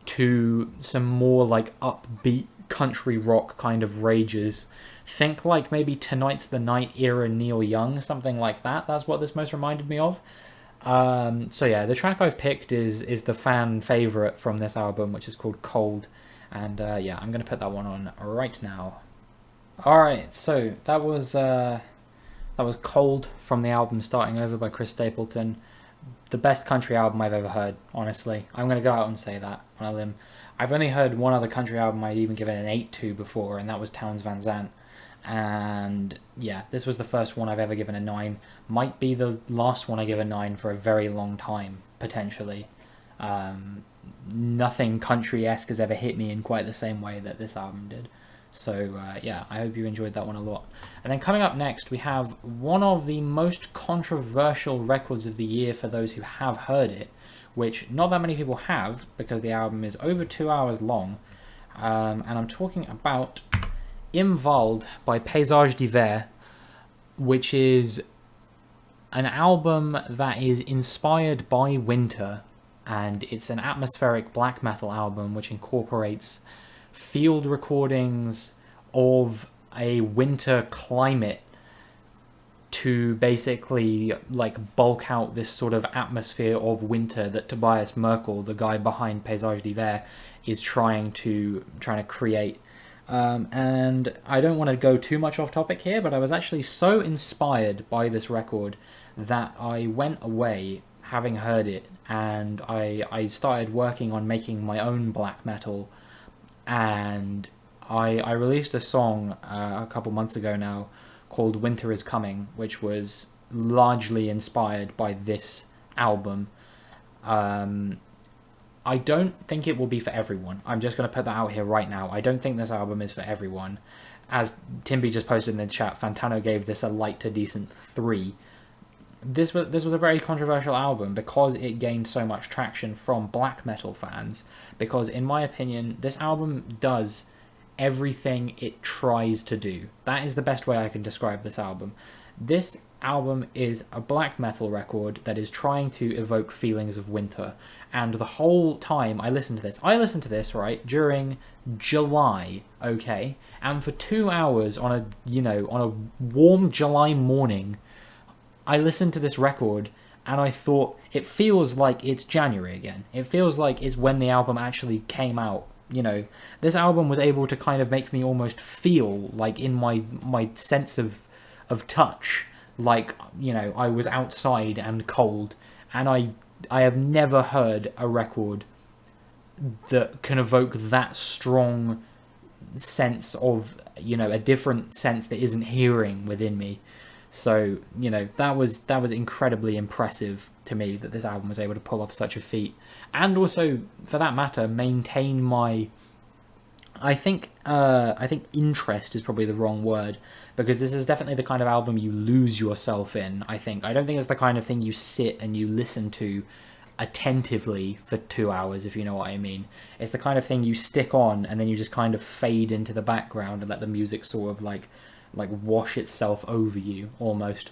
to some more like upbeat country rock kind of rages. Think like maybe Tonight's the Night era Neil Young, something like that. That's what this most reminded me of. So yeah, the track I've picked is the fan favorite from this album, which is called Cold, and yeah, I'm gonna put that one on right now. Alright, so that was Cold from the album Starting Over by Chris Stapleton. The best country album I've ever heard, honestly. I'm gonna go out and say that on a limb. I've only heard one other country album I'd even given an 8 to before, and that was Townes Van Zandt. And yeah, this was the first one I've ever given a 9. Might be the last one I give a 9 for a very long time, potentially. Nothing country-esque has ever hit me in quite the same way that this album did. So yeah, I hope you enjoyed that one a lot. And then coming up next, we have one of the most controversial records of the year for those who have heard it, which not that many people have, because the album is over 2 hours long. And I'm talking about Im Wald by Paysage d'Hiver, which is an album that is inspired by winter, and it's an atmospheric black metal album which incorporates field recordings of a winter climate to basically like bulk out this sort of atmosphere of winter that Tobias Merkel, the guy behind Paysage d'Hiver, is trying to create. And I don't want to go too much off topic here, but I was actually so inspired by this record that I went away having heard it, and I started working on making my own black metal, and I released a song a couple months ago now called Winter Is Coming, which was largely inspired by this album. I don't think it will be for everyone. I'm just going to put that out here right now. I don't think this album is for everyone. As Timby just posted in the chat, Fantano gave this a light to decent 3. This was a very controversial album because it gained so much traction from black metal fans, because in my opinion, this album does everything it tries to do. That is the best way I can describe this album. This album is a black metal record that is trying to evoke feelings of winter. And the whole time I listened to this, right, during July, okay? And for 2 hours on a warm July morning, I listened to this record and I thought, it feels like it's January again. It feels like it's when the album actually came out. This album was able to kind of make me almost feel like in my sense of touch, like, I was outside and cold, and I have never heard a record that can evoke that strong sense of, a different sense that isn't hearing within me. So, that was incredibly impressive to me, that this album was able to pull off such a feat. And also, for that matter, maintain my... I think interest is probably the wrong word, because this is definitely the kind of album you lose yourself in, I think. I don't think it's the kind of thing you sit and you listen to attentively for 2 hours, if you know what I mean. It's the kind of thing you stick on and then you just kind of fade into the background and let the music sort of like wash itself over you almost.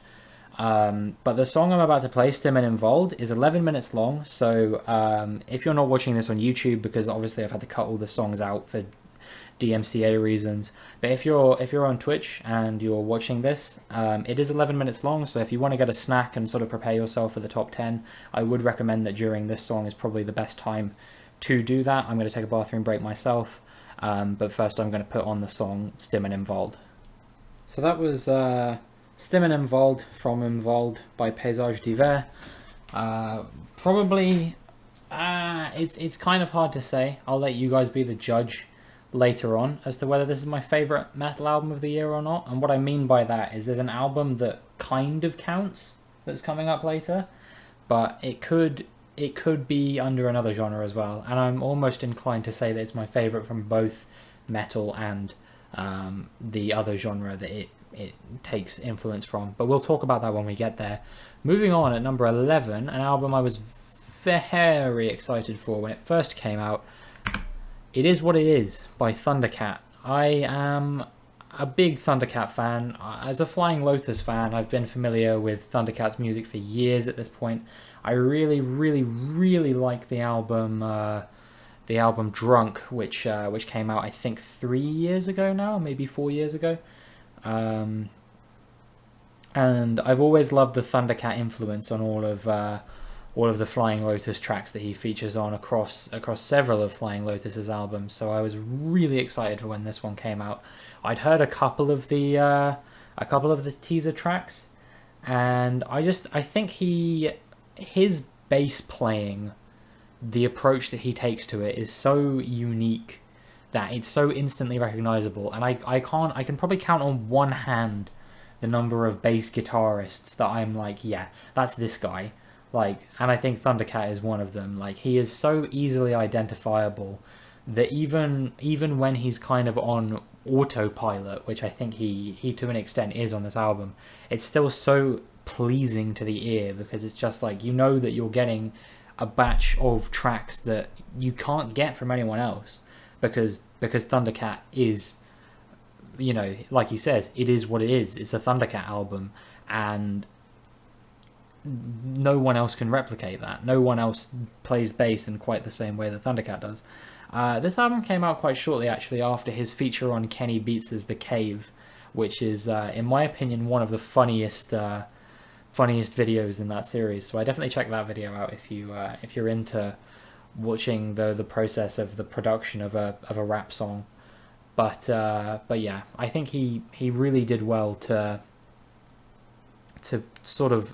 But the song I'm about to play, Stimmen Involved, is 11 minutes long. So if you're not watching this on YouTube, because obviously I've had to cut all the songs out for DMCA reasons, but if you're on Twitch and you're watching this, it is 11 minutes long. So if you want to get a snack and sort of prepare yourself for the top 10, I would recommend that during this song is probably the best time to do that. I'm going to take a bathroom break myself, but first I'm going to put on the song Stimmen Involved. So that was Stimmen Involved from Involved by Paysage d'Hiver. Probably, it's kind of hard to say. I'll let you guys be the judge later on as to whether this is my favourite metal album of the year or not. And what I mean by that is there's an album that kind of counts that's coming up later, but it could be under another genre as well. And I'm almost inclined to say that it's my favourite from both metal and the other genre that it takes influence from. But we'll talk about that when we get there. Moving on, at number 11, an album I was very excited for when it first came out. It Is What It Is by Thundercat. I am a big Thundercat fan. As a Flying Lotus fan, I've been familiar with Thundercat's music for years at this point. I really, really, really like the album Drunk, which came out, I think, 3 years ago now, maybe 4 years ago. And I've always loved the Thundercat influence on all of the Flying Lotus tracks that he features on across several of Flying Lotus's albums. So I was really excited for when this one came out. I'd heard a couple of the teaser tracks, and I think his bass playing, the approach that he takes to it is so unique that it's so instantly recognizable. And I can probably count on one hand the number of bass guitarists that I'm like, yeah, that's this guy. And I think Thundercat is one of them. He is so easily identifiable that even when he's kind of on autopilot, which I think he to an extent is on this album, it's still so pleasing to the ear, because it's just that you're getting a batch of tracks that you can't get from anyone else, because Thundercat is, like he says, it is what it is. It's a Thundercat album, and no one else can replicate that. No one else plays bass in quite the same way that Thundercat does. This album came out quite shortly, actually, after his feature on Kenny Beats' The Cave, which is, in my opinion, one of the funniest videos in that series. So I definitely check that video out if you're into watching the process of the production of a rap song. But yeah, I think he really did well to sort of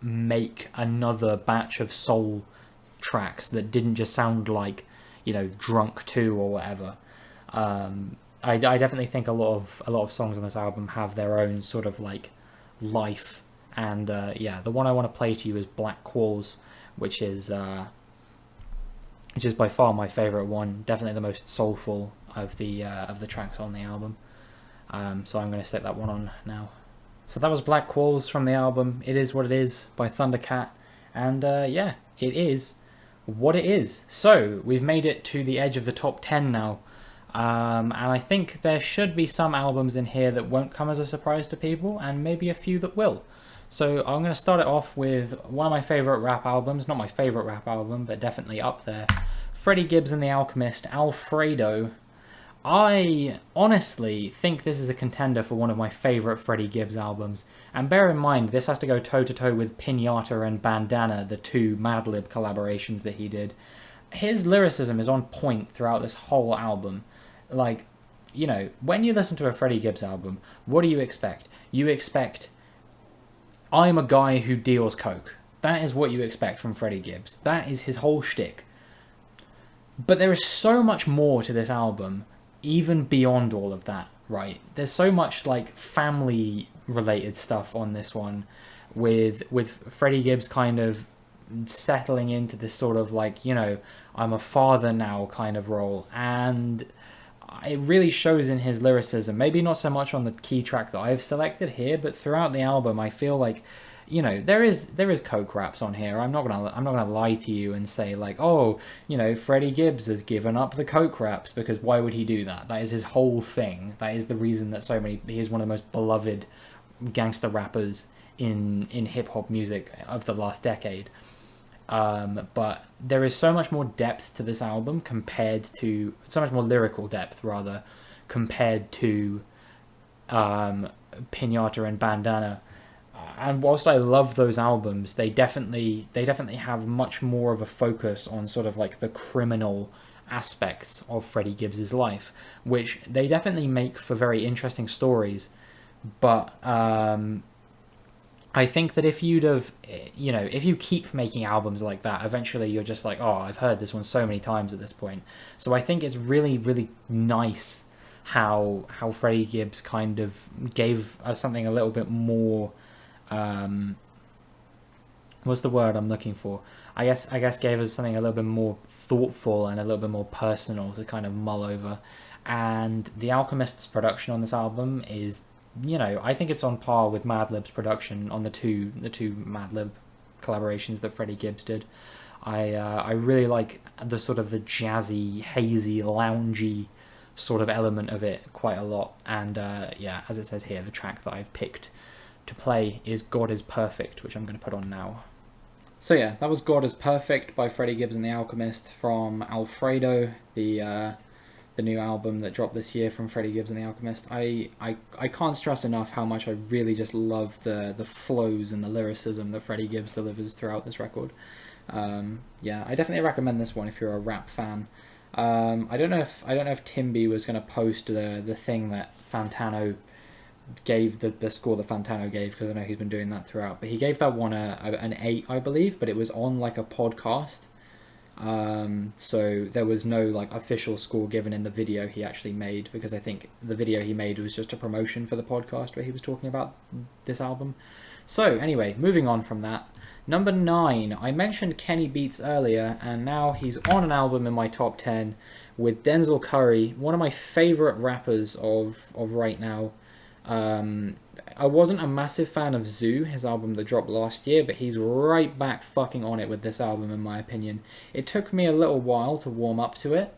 make another batch of soul tracks that didn't just sound like, Drunk 2 or whatever. I definitely think a lot of songs on this album have their own sort of life, and yeah, the one I want to play to you is Black Qualls, which is by far my favorite one, definitely the most soulful of the tracks on the album. So I'm going to stick that one on now. So that was Black Qualls from the album It Is What It Is by Thundercat, and yeah, it is what it is. So we've made it to the edge of the top 10 now. And I think there should be some albums in here that won't come as a surprise to people, and maybe a few that will. So I'm going to start it off with one of my favourite rap albums, not my favourite rap album, but definitely up there. Freddie Gibbs and the Alchemist, Alfredo. I honestly think this is a contender for one of my favourite Freddie Gibbs albums. And bear in mind, this has to go toe-to-toe with Pinata and Bandana, the two Madlib collaborations that he did. His lyricism is on point throughout this whole album. Like, you know, when you listen to a Freddie Gibbs album, what do you expect? You expect, I'm a guy who deals coke. That is what you expect from Freddie Gibbs. That is his whole shtick. But there is so much more to this album, even beyond all of that, right? There's so much, like, family-related stuff on this one, with Freddie Gibbs kind of settling into this sort of, like, you know, I'm a father now kind of role, and it really shows in his lyricism. Maybe not so much on the key track that I've selected here, but throughout the album, I feel like, you know, there is coke raps on here. I'm not gonna lie to you and say like, oh, you know, Freddie Gibbs has given up the coke raps, because why would he do that? That is his whole thing. That is the reason that he is one of the most beloved gangster rappers in hip hop music of the last decade. But there is so much more depth to this album so much more lyrical depth rather, compared to Pinata and Bandana. And whilst I love those albums, they definitely have much more of a focus on sort of like the criminal aspects of Freddie Gibbs's life, which they definitely make for very interesting stories. But I think that if you'd have, you know, if you keep making albums like that, eventually you're just like, oh, I've heard this one so many times at this point. So I think it's really, really nice how Freddie Gibbs kind of gave us something a little bit more, what's the word I'm looking for? I guess gave us something a little bit more thoughtful and a little bit more personal to kind of mull over. And The Alchemist's production on this album is, you know, I think it's on par with Madlib's production on the two Madlib collaborations that Freddie Gibbs did. I really like the sort of the jazzy, hazy, loungy sort of element of it quite a lot. And yeah, as it says here, the track that I've picked to play is God is Perfect, which I'm going to put on now. So yeah, that was God is Perfect by Freddie Gibbs and the Alchemist from Alfredo, the new album that dropped this year from Freddie Gibbs and the Alchemist. I can't stress enough how much I really just love the flows and the lyricism that Freddie Gibbs delivers throughout this record. Yeah, I definitely recommend this one if you're a rap fan. I don't know if Timby was going to post the thing that Fantano gave, the score that Fantano gave, because I know he's been doing that throughout, but he gave that one an 8, I believe, but it was on like a podcast. So there was no like official score given in the video he actually made, because I think the video he made was just a promotion for the podcast where he was talking about this album. So anyway, moving on from that, number 9, I mentioned Kenny Beats earlier, and now he's on an album in my top 10 with Denzel Curry, one of my favourite rappers of right now. I wasn't a massive fan of Zoo, his album that dropped last year, but he's right back fucking on it with this album, in my opinion. It took me a little while to warm up to it.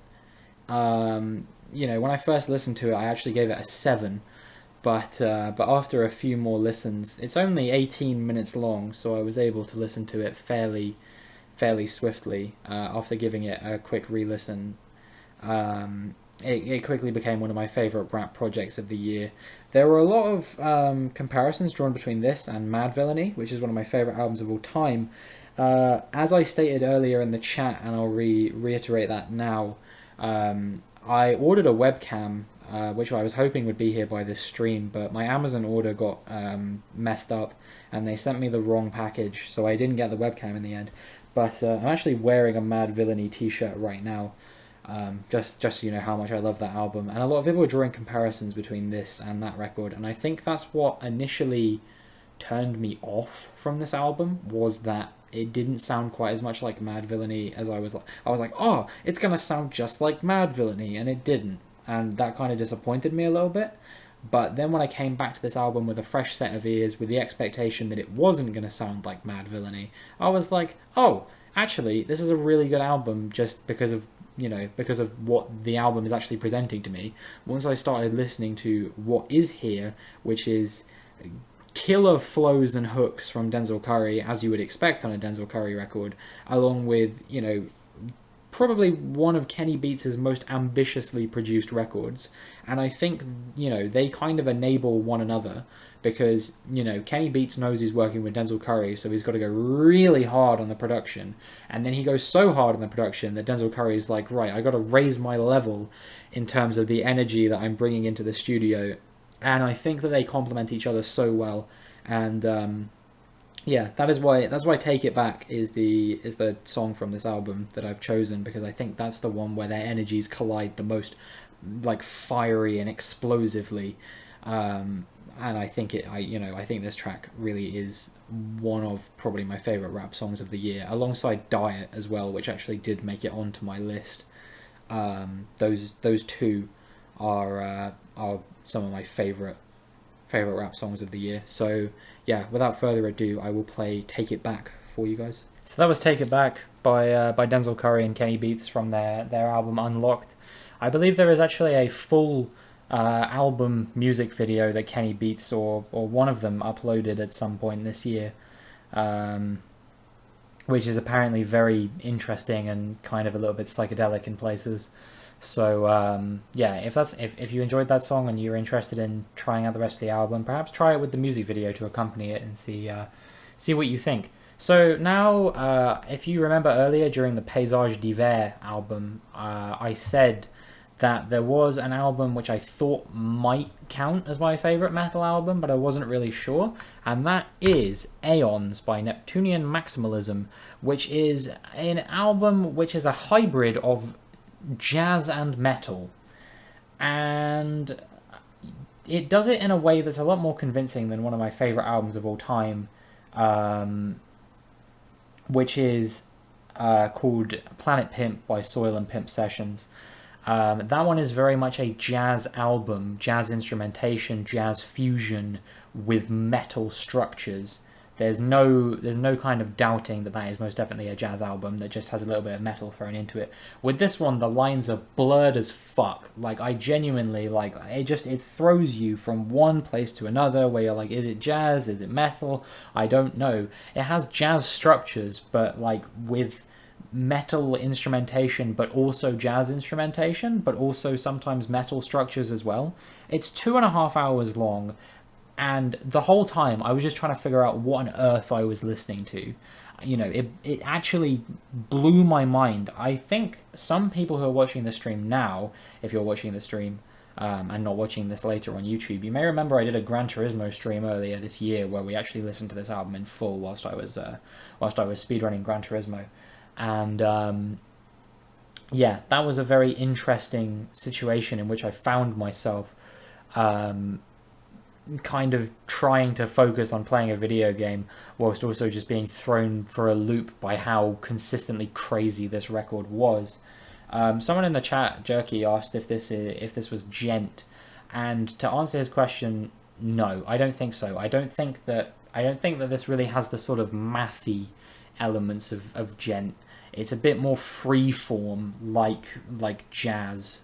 You know, when I first listened to it, I actually gave it a 7, but after a few more listens, it's only 18 minutes long, so I was able to listen to it fairly swiftly after giving it a quick re-listen. It quickly became one of my favourite rap projects of the year. There were a lot of comparisons drawn between this and Madvillainy, which is one of my favourite albums of all time. As I stated earlier in the chat, and I'll reiterate that now, I ordered a webcam, which I was hoping would be here by this stream, but my Amazon order got messed up, and they sent me the wrong package, so I didn't get the webcam in the end. But I'm actually wearing a Madvillainy t-shirt right now. Just so you know how much I love that album. And a lot of people were drawing comparisons between this and that record, and I think that's what initially turned me off from this album, was that it didn't sound quite as much like Madvillainy as I was like, oh, it's gonna sound just like Madvillainy, and it didn't, and that kind of disappointed me a little bit. But then when I came back to this album with a fresh set of ears, with the expectation that it wasn't gonna sound like Madvillainy, I was like, oh, actually, this is a really good album just because of, you know, because of what the album is actually presenting to me, once I started listening to what is here, which is killer flows and hooks from Denzel Curry, as you would expect on a Denzel Curry record, along with, you know, probably one of Kenny Beats' most ambitiously produced records. And I think, you know, they kind of enable one another because, you know, Kenny Beats knows he's working with Denzel Curry, so he's got to go really hard on the production. And then he goes so hard on the production that Denzel Curry is like, right, I got to raise my level in terms of the energy that I'm bringing into the studio. And I think that they complement each other so well. And yeah, that's why "Take It Back" is the song from this album that I've chosen, because I think that's the one where their energies collide the most, like fiery and explosively. And I think I think this track really is one of probably my favorite rap songs of the year, alongside "Diet" as well, which actually did make it onto my list. Those two are some of my favorite rap songs of the year. So yeah, without further ado, I will play "Take It Back" for you guys. So that was "Take It Back" by Denzel Curry and Kenny Beats from their album Unlocked. I believe there is actually a full album music video that Kenny Beats or one of them uploaded at some point this year, which is apparently very interesting and kind of a little bit psychedelic in places. So yeah, if you enjoyed that song and you're interested in trying out the rest of the album, perhaps try it with the music video to accompany it and see what you think. So now, if you remember earlier during the Paysage d'Hiver album, I said that there was an album which I thought might count as my favourite metal album, but I wasn't really sure, and that is Aeons by Neptunian Maximalism, which is an album which is a hybrid of jazz and metal, and it does it in a way that's a lot more convincing than one of my favourite albums of all time, which is called Planet Pimp by Soil and Pimp Sessions. That one is very much a jazz album, jazz instrumentation, jazz fusion with metal structures. There's no kind of doubting that is most definitely a jazz album that just has a little bit of metal thrown into it. With this one, the lines are blurred as fuck. Like, I genuinely, like, it throws you from one place to another where you're like, is it jazz? Is it metal? I don't know. It has jazz structures, but, like, with metal instrumentation, but also jazz instrumentation, but also sometimes metal structures as well. It's 2.5 hours long. And the whole time, I was just trying to figure out what on earth I was listening to. You know, it actually blew my mind. I think some people who are watching the stream now, if you're watching the stream and not watching this later on YouTube, you may remember I did a Gran Turismo stream earlier this year where we actually listened to this album in full whilst I was speedrunning Gran Turismo. And yeah, that was a very interesting situation in which I found myself kind of trying to focus on playing a video game whilst also just being thrown for a loop by how consistently crazy this record was. Someone in the chat, Jerky, asked if this was djent, and to answer his question, no, I don't think so. I don't think that this really has the sort of mathy elements of djent. It's a bit more freeform, like jazz,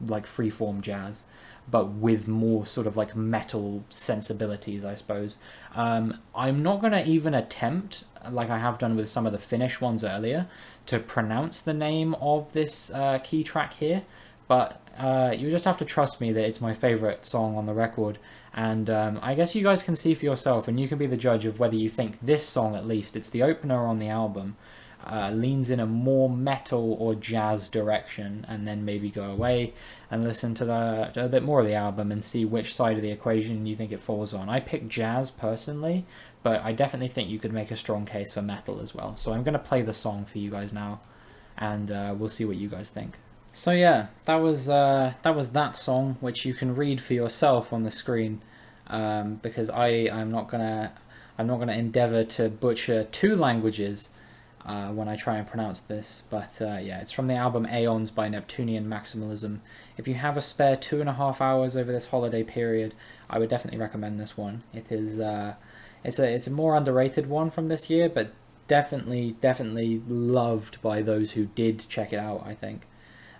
like freeform jazz, but with more sort of like metal sensibilities, I suppose. I'm not going to even attempt, like I have done with some of the Finnish ones earlier, to pronounce the name of this key track here, but you just have to trust me that it's my favourite song on the record, and I guess you guys can see for yourself, and you can be the judge of whether you think this song, at least, it's the opener on the album, leans in a more metal or jazz direction, and then maybe go away and listen to a bit more of the album and see which side of the equation you think it falls on. I picked jazz personally, but I definitely think you could make a strong case for metal as well. So I'm going to play the song for you guys now, and we'll see what you guys think. So yeah, that was that song, which you can read for yourself on the screen, because I'm not gonna endeavour to butcher two languages when I try and pronounce this, but yeah, it's from the album Aeons by Neptunian Maximalism. If you have a spare 2.5 hours over this holiday period, I would definitely recommend this one. It is it's a more underrated one from this year, but definitely loved by those who did check it out, I think.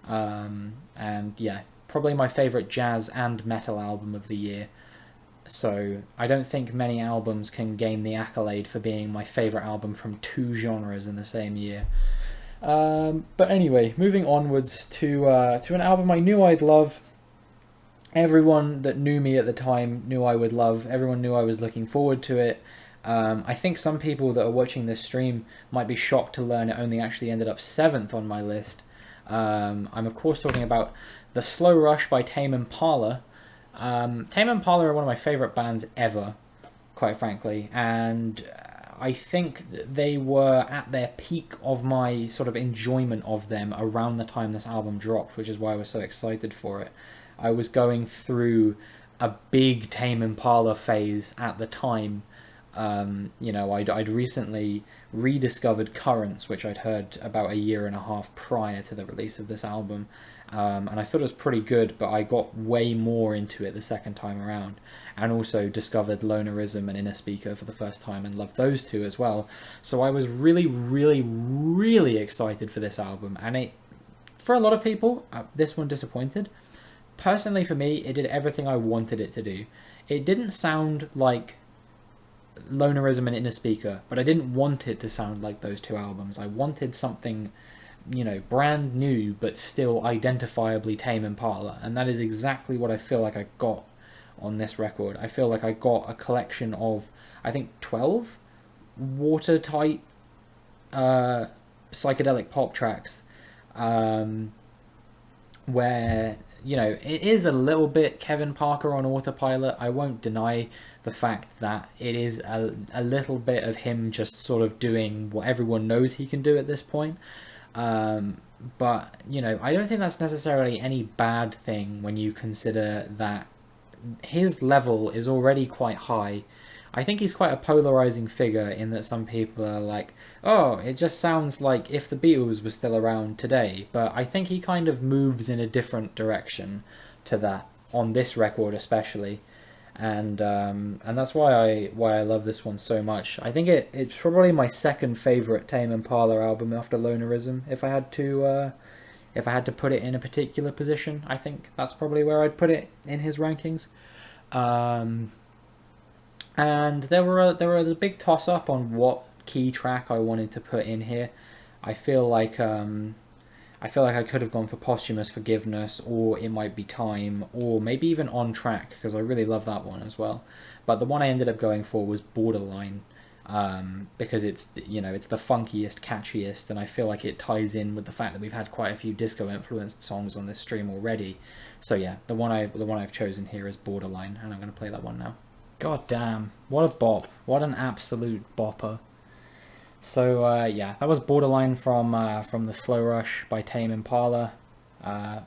And yeah, probably my favourite jazz and metal album of the year. So I don't think many albums can gain the accolade for being my favourite album from two genres in the same year. But anyway, moving onwards to an album I knew I'd love. Everyone that knew me at the time knew I would love. Everyone knew I was looking forward to it. I think some people that are watching this stream might be shocked to learn it only actually ended up 7th on my list. I'm of course talking about The Slow Rush by Tame Impala. Tame Impala are one of my favourite bands ever, quite frankly, and I think they were at their peak of my sort of enjoyment of them around the time this album dropped, which is why I was so excited for it. I was going through a big Tame Impala phase at the time. I'd recently rediscovered Currents, which I'd heard about a year and a half prior to the release of this album. And I thought it was pretty good, but I got way more into it the second time around. And also discovered Lonerism and Inner Speaker for the first time and loved those two as well. So I was really, really, really excited for this album. And for a lot of people, this one disappointed. Personally, for me, it did everything I wanted it to do. It didn't sound like Lonerism and Inner Speaker, but I didn't want it to sound like those two albums. I wanted something, brand new, but still identifiably Tame Impala, and that is exactly what I feel like I got on this record. I feel like I got a collection of, I think, 12 watertight psychedelic pop tracks, where it is a little bit Kevin Parker on autopilot. I won't deny the fact that it is a little bit of him just sort of doing what everyone knows he can do at this point. But, I don't think that's necessarily any bad thing when you consider that his level is already quite high. I think he's quite a polarizing figure in that some people are like, oh, it just sounds like if the Beatles were still around today. But I think he kind of moves in a different direction to that, on this record especially. And that's why I love this one so much. I think it's probably my second favorite Tame Impala album after Lonerism. If I had to put it in a particular position, I think that's probably where I'd put it in his rankings. And there was a big toss up on what key track I wanted to put in here. I feel like I could have gone for Posthumous Forgiveness, or It Might Be Time, or maybe even On Track, because I really love that one as well. But the one I ended up going for was Borderline, because it's the funkiest, catchiest, and I feel like it ties in with the fact that we've had quite a few disco influenced songs on this stream already. So yeah, the one I've chosen here is Borderline, and I'm going to play that one now. God damn, what a bop. What an absolute bopper. So yeah, that was Borderline from The Slow Rush by Tame Impala.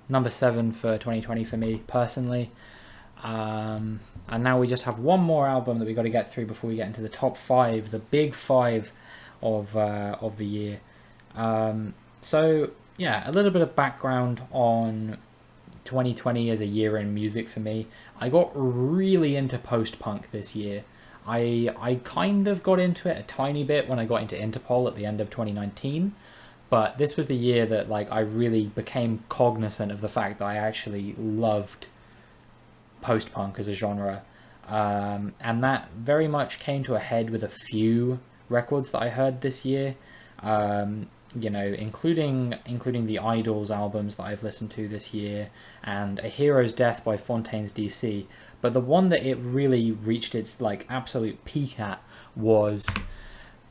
Number 7 for 2020 for me, personally. And now we just have one more album that we got to get through before we get into the top 5, the big 5 of the year. So yeah, a little bit of background on 2020 as a year in music for me. I got really into post-punk this year. I kind of got into it a tiny bit when I got into Interpol at the end of 2019, but this was the year that I really became cognizant of the fact that I actually loved post-punk as a genre, and that very much came to a head with a few records that I heard this year, including the Idols albums that I've listened to this year, and A Hero's Death by Fontaines DC. But the one that it really reached its absolute peak at was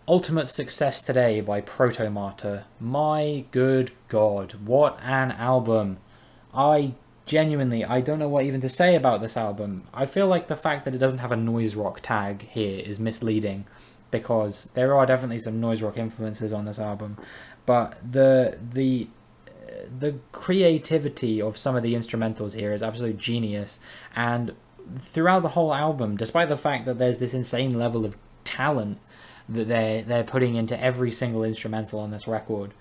Ultimate Success Today by Protomartyr. My good God, what an album. I don't know what even to say about this album. I feel like the fact that it doesn't have a noise rock tag here is misleading, because there are definitely some noise rock influences on this album, but the creativity of some of the instrumentals here is absolute genius. And throughout the whole album, despite the fact that there's this insane level of talent that they're putting into every single instrumental on this record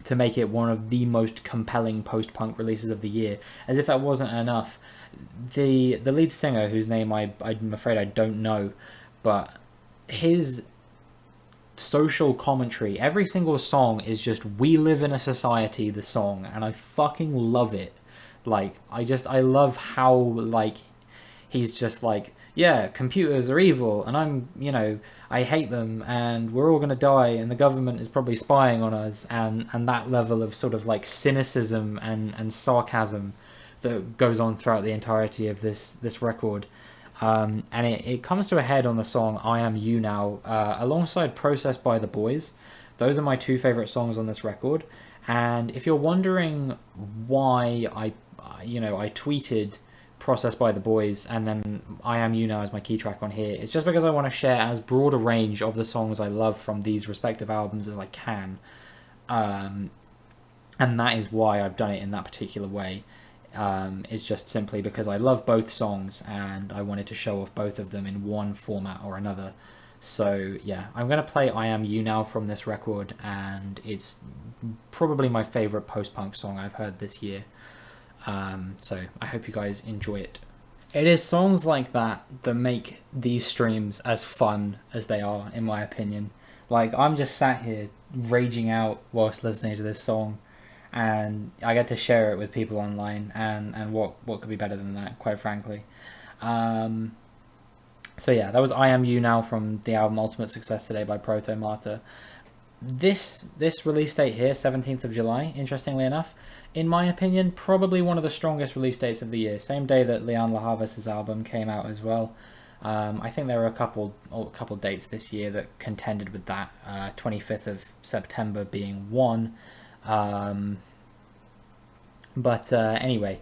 to make it one of the most compelling post-punk releases of the year, as if that wasn't enough, the lead singer, whose name I'm afraid I don't know, but his social commentary. Every single song is just "We live in a society," the song, and I fucking love it. Like, I love how, like, he's just like, yeah, computers are evil, and I hate them, and we're all gonna die, and the government is probably spying on us, and that level of sort of like cynicism and sarcasm that goes on throughout the entirety of this record. And it comes to a head on the song "I Am You Now," alongside "Process" by The Boys. Those are my two favorite songs on this record. And if you're wondering why I tweeted "Process" by The Boys and then "I Am You Now" as my key track on here, it's just because I want to share as broad a range of the songs I love from these respective albums as I can. And that is why I've done it in that particular way. Is just simply because I love both songs and I wanted to show off both of them in one format or another. So yeah, I'm going to play "I Am You Now" from this record, and it's probably my favourite post-punk song I've heard this year. So I hope you guys enjoy it. It is songs like that that make these streams as fun as they are, in my opinion. Like, I'm just sat here raging out whilst listening to this song, and I get to share it with people online, and what could be better than that, quite frankly. So yeah, that was "I Am You Now" from the album Ultimate Success Today by Proto Martyr. This release date here, 17th of July, interestingly enough, in my opinion, probably one of the strongest release dates of the year. Same day that Leon Lahavas' album came out as well. I think there were a couple dates this year that contended with that, 25th of September being one. But anyway,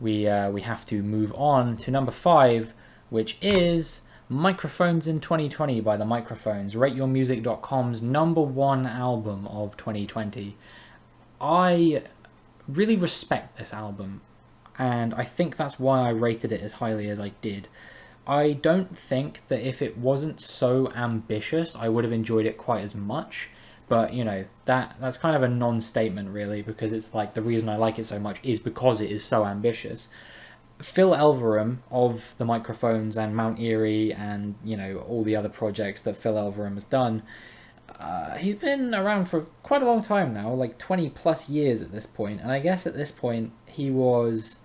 we have to move on to number 5, which is "Microphones in 2020" by The Microphones, RateYourMusic.com's number 1 album of 2020. I really respect this album, and I think that's why I rated it as highly as I did. I don't think that if it wasn't so ambitious, I would have enjoyed it quite as much. But, that's kind of a non-statement, really, because it's like the reason I like it so much is because it is so ambitious. Phil Elverum of The Microphones and Mount Eerie and, all the other projects that Phil Elverum has done, he's been around for quite a long time now, like 20 plus years at this point. And I guess at this point he was,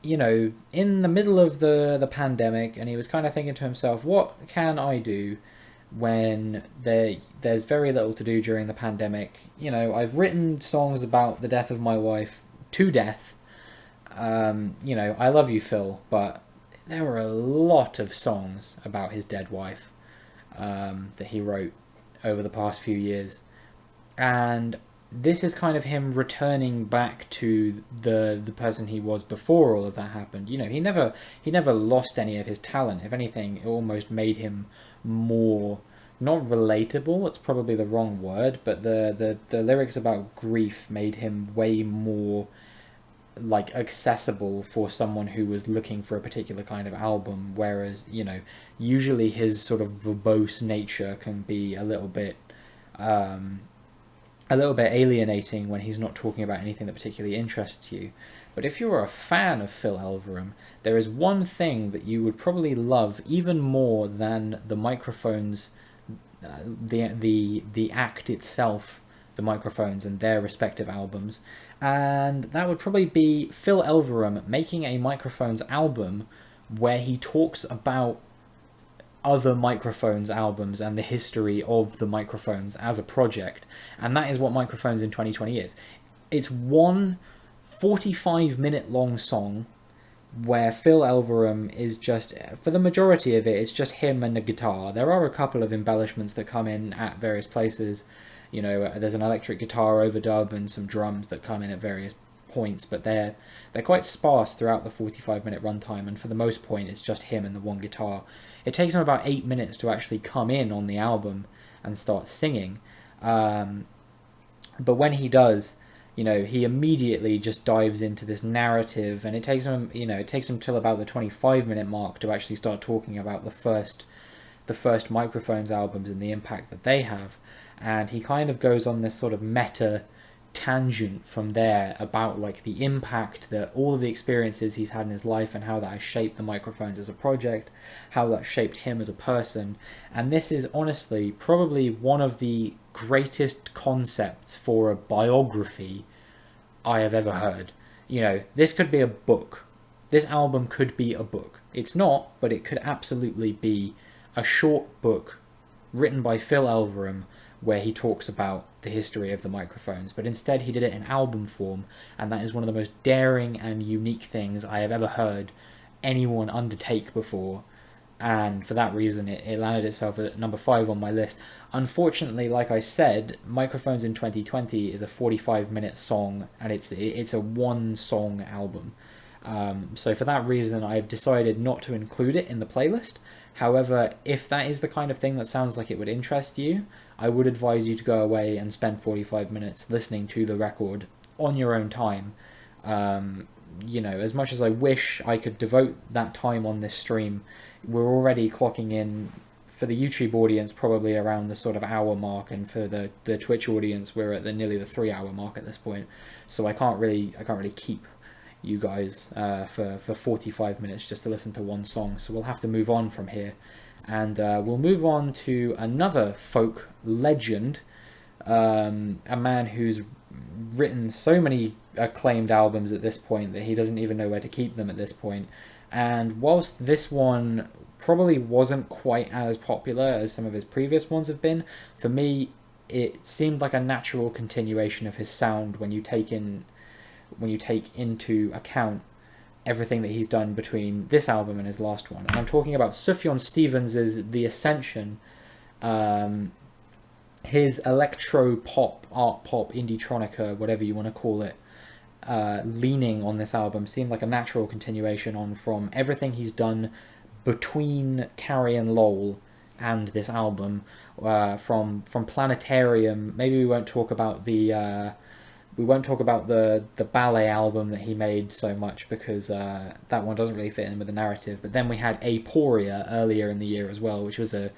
in the middle of the pandemic, and he was kind of thinking to himself, what can I do when there's very little to do during the pandemic? I've written songs about the death of my wife to death. I love you, Phil, but there were a lot of songs about his dead wife that he wrote over the past few years. And this is kind of him returning back to the person he was before all of that happened. He never lost any of his talent. If anything, it almost made him more, not relatable, it's probably the wrong word, but the lyrics about grief made him way more like accessible for someone who was looking for a particular kind of album, whereas usually his sort of verbose nature can be a little bit alienating when he's not talking about anything that particularly interests you. But if you're a fan of Phil Elverum, there is one thing that you would probably love even more than The Microphones, the act itself, The Microphones and their respective albums, and that would probably be Phil Elverum making a Microphones album where he talks about other Microphones albums and the history of the Microphones as a project. And that is what Microphones in 2020 is. It's one 45-minute long song where Phil Elverum is just, for the majority of it, it's just him and the guitar. There are a couple of embellishments that come in at various places. There's an electric guitar overdub and some drums that come in at various points, but they're quite sparse throughout the 45-minute runtime, and for the most point it's just him and the one guitar. It takes him about 8 minutes to actually come in on the album and start singing, but when he does, he immediately just dives into this narrative, and it takes him till about the 25-minute mark to actually start talking about the first Microphones albums and the impact that they have. And he kind of goes on this sort of meta tangent from there about like the impact that all of the experiences he's had in his life and how that has shaped the Microphones as a project, how that shaped him as a person. And this is honestly probably one of the greatest concepts for a biography I have ever heard. You know, this could be a book. This album could be a book. It's not, but it could absolutely be a short book written by Phil Elverum where he talks about the history of the Microphones. But instead he did it in album form, and that is one of the most daring and unique things I have ever heard anyone undertake before. And for that reason it landed itself at number 5 on my list. Unfortunately, like I said, Microphones in 2020 is a 45-minute song, and it's a one song album. So for that reason I've decided not to include it in the playlist. However, if that is the kind of thing that sounds like it would interest you, I would advise you to go away and spend 45 minutes listening to the record on your own time. You know, as much as I wish I could devote that time on this stream, we're already clocking in, for the YouTube audience, probably around the sort of hour mark, and for the Twitch audience, we're at nearly the 3-hour mark at this point. So I can't really keep you guys for 45 minutes just to listen to one song. So we'll have to move on from here, and we'll move on to another folk legend, a man who's written so many acclaimed albums at this point that he doesn't even know where to keep them at this point. And whilst this one probably wasn't quite as popular as some of his previous ones have been, for me it seemed like a natural continuation of his sound when you take into account everything that he's done between this album and his last one. And I'm talking about Sufjan Stevens' The Ascension, his electro pop, art pop, indie-tronica, whatever you want to call it, leaning on this album seemed like a natural continuation on from everything he's done between Carrion Lowell and this album. From Planetarium, maybe we won't talk about the ballet album that he made so much, because that one doesn't really fit in with the narrative. But then we had Aporia earlier in the year as well, which was a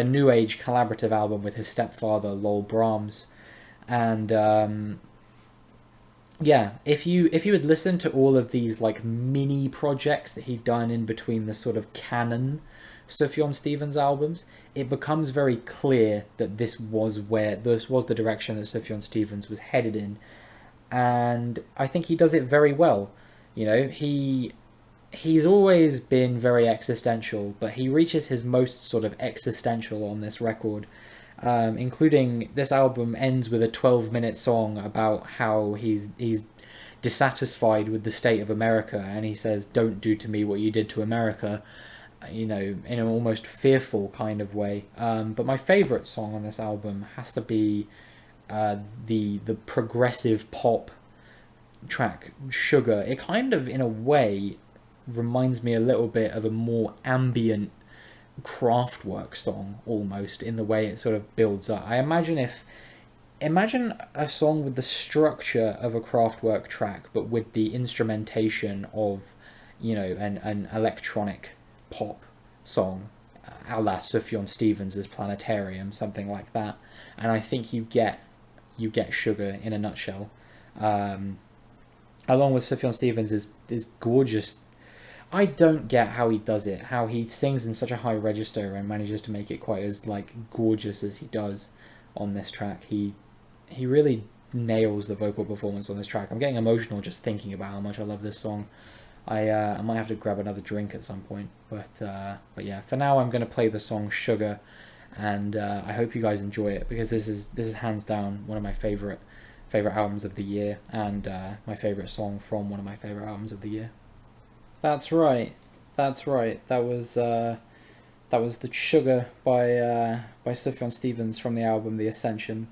new age collaborative album with his stepfather Lowell Brahms. And yeah, if you had listened to all of these like mini projects that he'd done in between the sort of canon Sufjan Stevens albums, it becomes very clear that this was the direction that Sufjan Stevens was headed in. And I think he does it very well. You know, he's always been very existential, but he reaches his most sort of existential on this record. Including, this album ends with a 12-minute song about how he's dissatisfied with the state of America, and he says, "Don't do to me what you did to America," you know, in an almost fearful kind of way. But my favourite song on this album has to be the progressive pop track Sugar. It kind of, in a way, reminds me a little bit of a more ambient Kraftwerk song, almost, in the way it sort of builds up. Imagine a song with the structure of a Kraftwerk track, but with the instrumentation of, you know, an electronic pop song, a la Sufjan Stevens' Planetarium, something like that. And I think you get Sugar in a nutshell. Along with Sufjan Stevens is gorgeous. I don't get how he does it, how he sings in such a high register and manages to make it quite as like gorgeous as he does on this track. He really nails the vocal performance on this track. I'm getting emotional just thinking about how much I love this song. I might have to grab another drink at some point, but yeah, for now I'm going to play the song Sugar, and I hope you guys enjoy it, because this is hands down one of my favorite albums of the year, and my favorite song from one of my favorite albums of the year. That's right. That was the Sugar by Sufjan Stevens from the album The Ascension.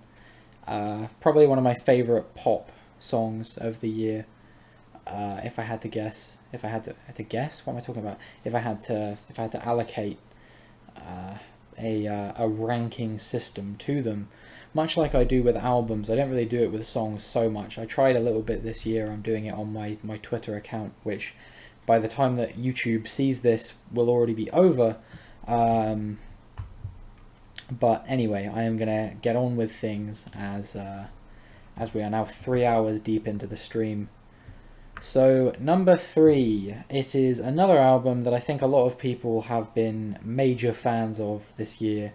Probably one of my favorite pop songs of the year. If I had to guess, what am I talking about? If I had to allocate a ranking system to them, much like I do with albums, I don't really do it with songs so much. I tried a little bit this year. I'm doing it on my Twitter account, which, by the time that YouTube sees this, will already be over. But anyway, I am going to get on with things as as we are now 3 hours deep into the stream. So, number 3, it is another album that I think a lot of people have been major fans of this year.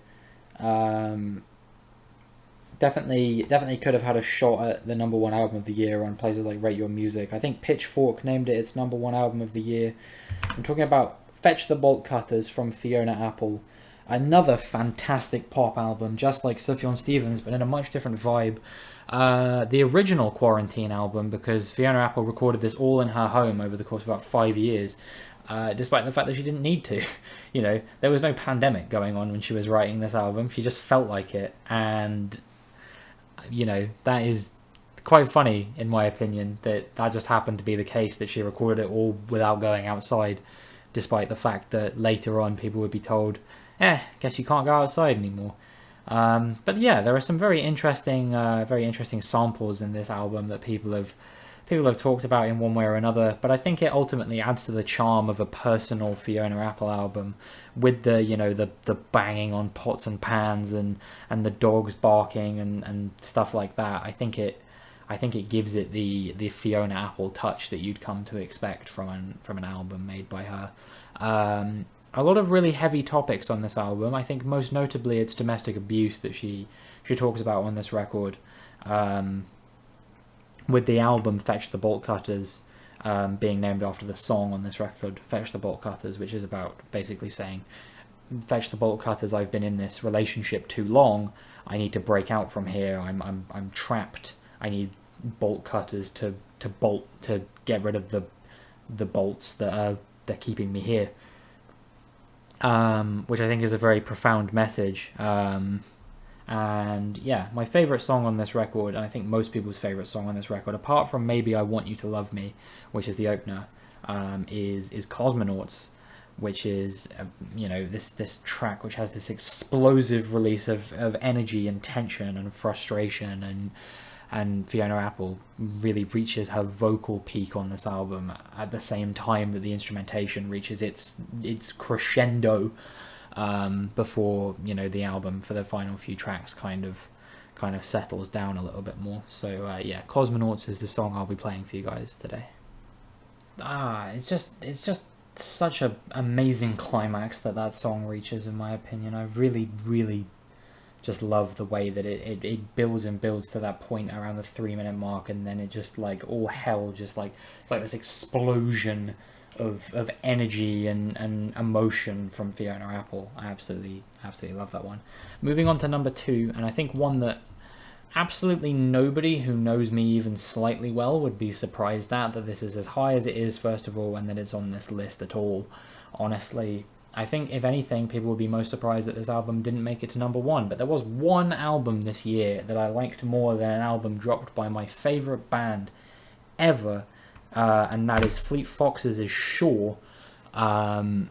Definitely could have had a shot at the number 1 album of the year on places like Rate Your Music. I think Pitchfork named it its number 1 album of the year. I'm talking about Fetch the Bolt Cutters from Fiona Apple. Another fantastic pop album, just like Sufjan Stevens, but in a much different vibe. The original Quarantine album, because Fiona Apple recorded this all in her home over the course of about 5 years, despite the fact that she didn't need to. You know, there was no pandemic going on when she was writing this album. She just felt like it, and you know, that is quite funny in my opinion that just happened to be the case, that she recorded it all without going outside, despite the fact that later on people would be told, guess you can't go outside anymore. But yeah, there are some very interesting samples in this album that people have talked about in one way or another. But I think it ultimately adds to the charm of a personal Fiona Apple album, with the, you know, the banging on pots and pans and the dogs barking and stuff like that. I think it gives it the Fiona Apple touch that you'd come to expect from an album made by her. A lot of really heavy topics on this album. I think most notably it's domestic abuse that she talks about on this record, with the album Fetch the Bolt Cutters being named after the song on this record, Fetch the Bolt Cutters, which is about basically saying, fetch the bolt cutters, I've been in this relationship too long, I need to break out from here, I'm trapped, I need bolt cutters to get rid of the bolts that are keeping me here. Which I think is a very profound message. And yeah, my favourite song on this record, and I think most people's favourite song on this record, apart from maybe I Want You to Love Me, which is the opener, is Cosmonauts, which is, you know, this track which has this explosive release of energy and tension and frustration, and Fiona Apple really reaches her vocal peak on this album at the same time that the instrumentation reaches its crescendo, before, you know, the album for the final few tracks kind of settles down a little bit more. So yeah, Cosmonauts is the song I'll be playing for you guys today. It's just such an amazing climax that song reaches, in my opinion. I really just love the way that it builds and builds to that point around the 3-minute mark, and then it just, like, all hell, just like, it's like this explosion of energy and emotion from Fiona Apple. I absolutely love that one. Moving on to number 2, and I think one that absolutely nobody who knows me even slightly well would be surprised at, that this is as high as it is, first of all, and that it's on this list at all. Honestly, I think, if anything, people would be most surprised that this album didn't make it to number 1. But there was one album this year that I liked more than an album dropped by my favourite band ever, and that is Fleet Foxes' Sure. I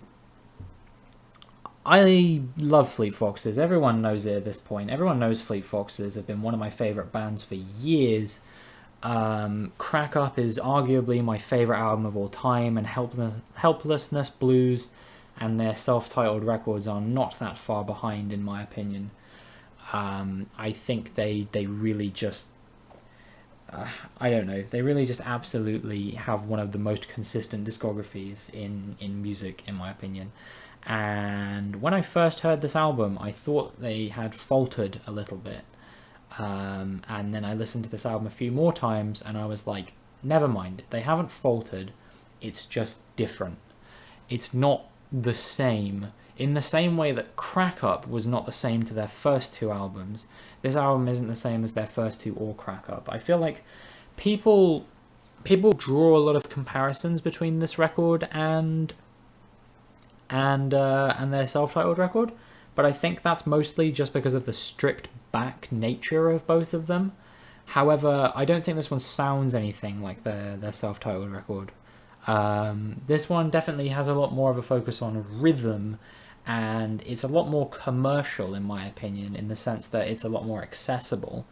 love Fleet Foxes. Everyone knows it at this point. Everyone knows Fleet Foxes have been one of my favourite bands for years. Crack Up is arguably my favourite album of all time, and Helplessness Blues and their self-titled records are not that far behind, in my opinion. I think they really just, I don't know, they really just absolutely have one of the most consistent discographies in music, in my opinion. And when I first heard this album, I thought they had faltered a little bit. And then I listened to this album a few more times, and I was like, never mind, they haven't faltered, it's just different. It's not the same. In the same way that Crack Up was not the same to their first 2 albums, this album isn't the same as their first 2 or Crack Up. I feel like people draw a lot of comparisons between this record and their self-titled record, but I think that's mostly just because of the stripped back nature of both of them. However, I don't think this one sounds anything like their self-titled record. This one definitely has a lot more of a focus on rhythm, and it's a lot more commercial, in my opinion, in the sense that it's a lot more accessible.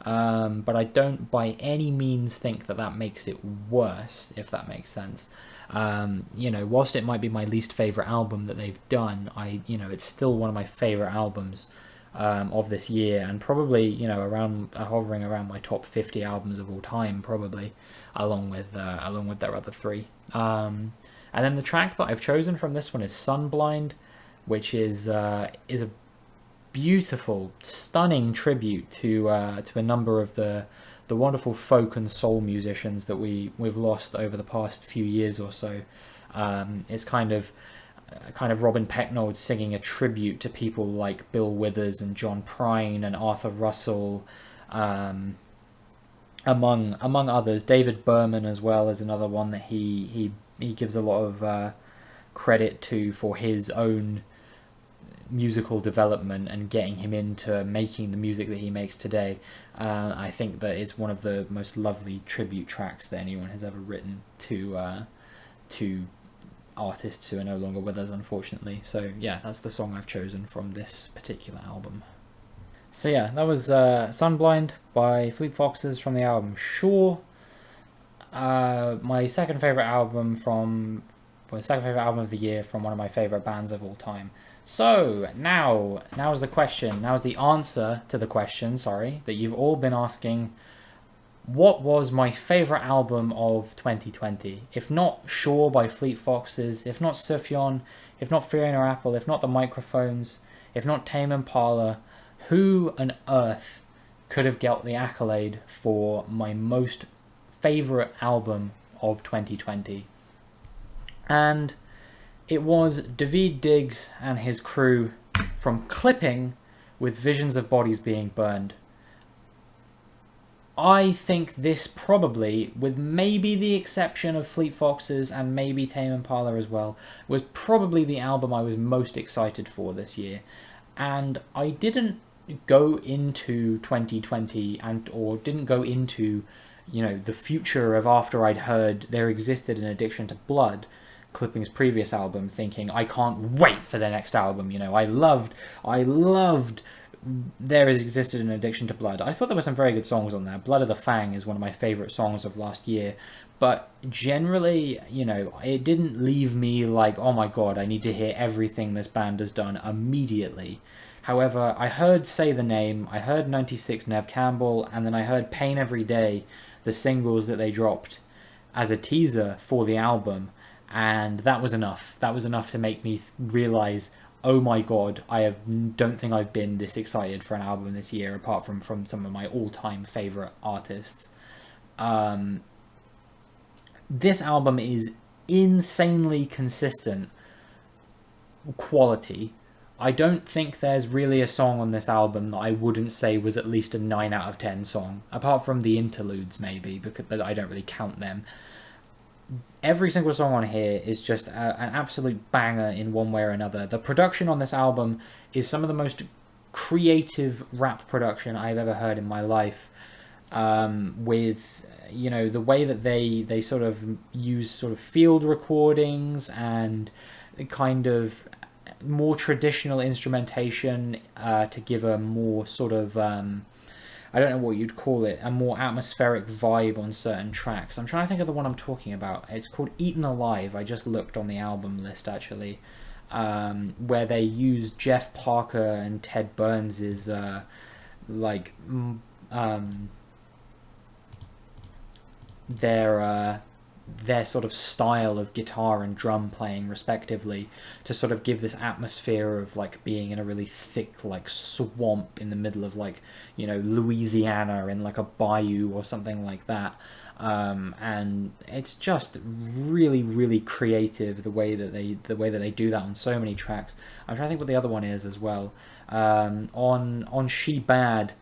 But I don't by any means think that makes it worse, if that makes sense. You know, whilst it might be my least favourite album that they've done, it's still one of my favourite albums of this year, and probably, you know, around hovering around my top 50 albums of all time, probably, along with their other three. And then the track that I've chosen from this one is Sunblind, which is a beautiful, stunning tribute to a number of the wonderful folk and soul musicians that we've lost over the past few years or so. It's kind of Robin Pecknold singing a tribute to people like Bill Withers and John Prine and Arthur Russell, among others. David Berman as well is another one that he gives a lot of credit to for his own musical development and getting him into making the music that he makes today. I think that it's one of the most lovely tribute tracks that anyone has ever written to artists who are no longer with us, unfortunately. So yeah, that's the song I've chosen from this particular album. So yeah, that was Sunblind by Fleet Foxes from the album Sure. My second favourite album of the year from one of my favourite bands of all time. So now's the question, now's the answer to the question, that you've all been asking. What was my favourite album of 2020? If not Sure by Fleet Foxes, if not Sufjan, if not Fiona Apple, if not The Microphones, if not Tame Impala, who on earth could have got the accolade for my most favourite album of 2020? And it was Daveed Diggs and his crew from Clipping with Visions of Bodies Being Burned. I think this probably, with maybe the exception of Fleet Foxes and maybe Tame Impala as well, was probably the album I was most excited for this year. And I didn't go into 2020 or didn't go into, you know, the future of after I'd heard there existed an Addiction to Blood, Clipping's previous album, thinking I can't wait for their next album. You know, I loved There Has Existed an Addiction to Blood. I thought there were some very good songs on there. Blood of the Fang is one of my favourite songs of last year. But generally, you know, it didn't leave me like, oh my god, I need to hear everything this band has done immediately. However, I heard Say the Name, I heard 96 Nev Campbell, and then I heard Pain Every Day, the singles that they dropped as a teaser for the album. And that was enough. That was enough to make me realise, oh my god, don't think I've been this excited for an album this year, apart from some of my all-time favourite artists. This album is insanely consistent quality. I don't think there's really a song on this album that I wouldn't say was at least a 9 out of 10 song, apart from the interludes maybe, because I don't really count them. Every single song on here is just an absolute banger in one way or another. The production on this album is some of the most creative rap production I've ever heard in my life. With, you know, the way that they sort of use sort of field recordings and kind of more traditional instrumentation to give a more sort of I don't know what you'd call it, a more atmospheric vibe on certain tracks. I'm trying to think of the one I'm talking about. It's called Eaten Alive. I just looked on the album list, actually, where they use Jeff Parker and Ted Burns' their sort of style of guitar and drum playing respectively to sort of give this atmosphere of like being in a really thick like swamp in the middle of like, you know, Louisiana in like a bayou or something like that. And it's just really, really creative the way that they do that on so many tracks. I'm trying to think what the other one is as well. On She Bad,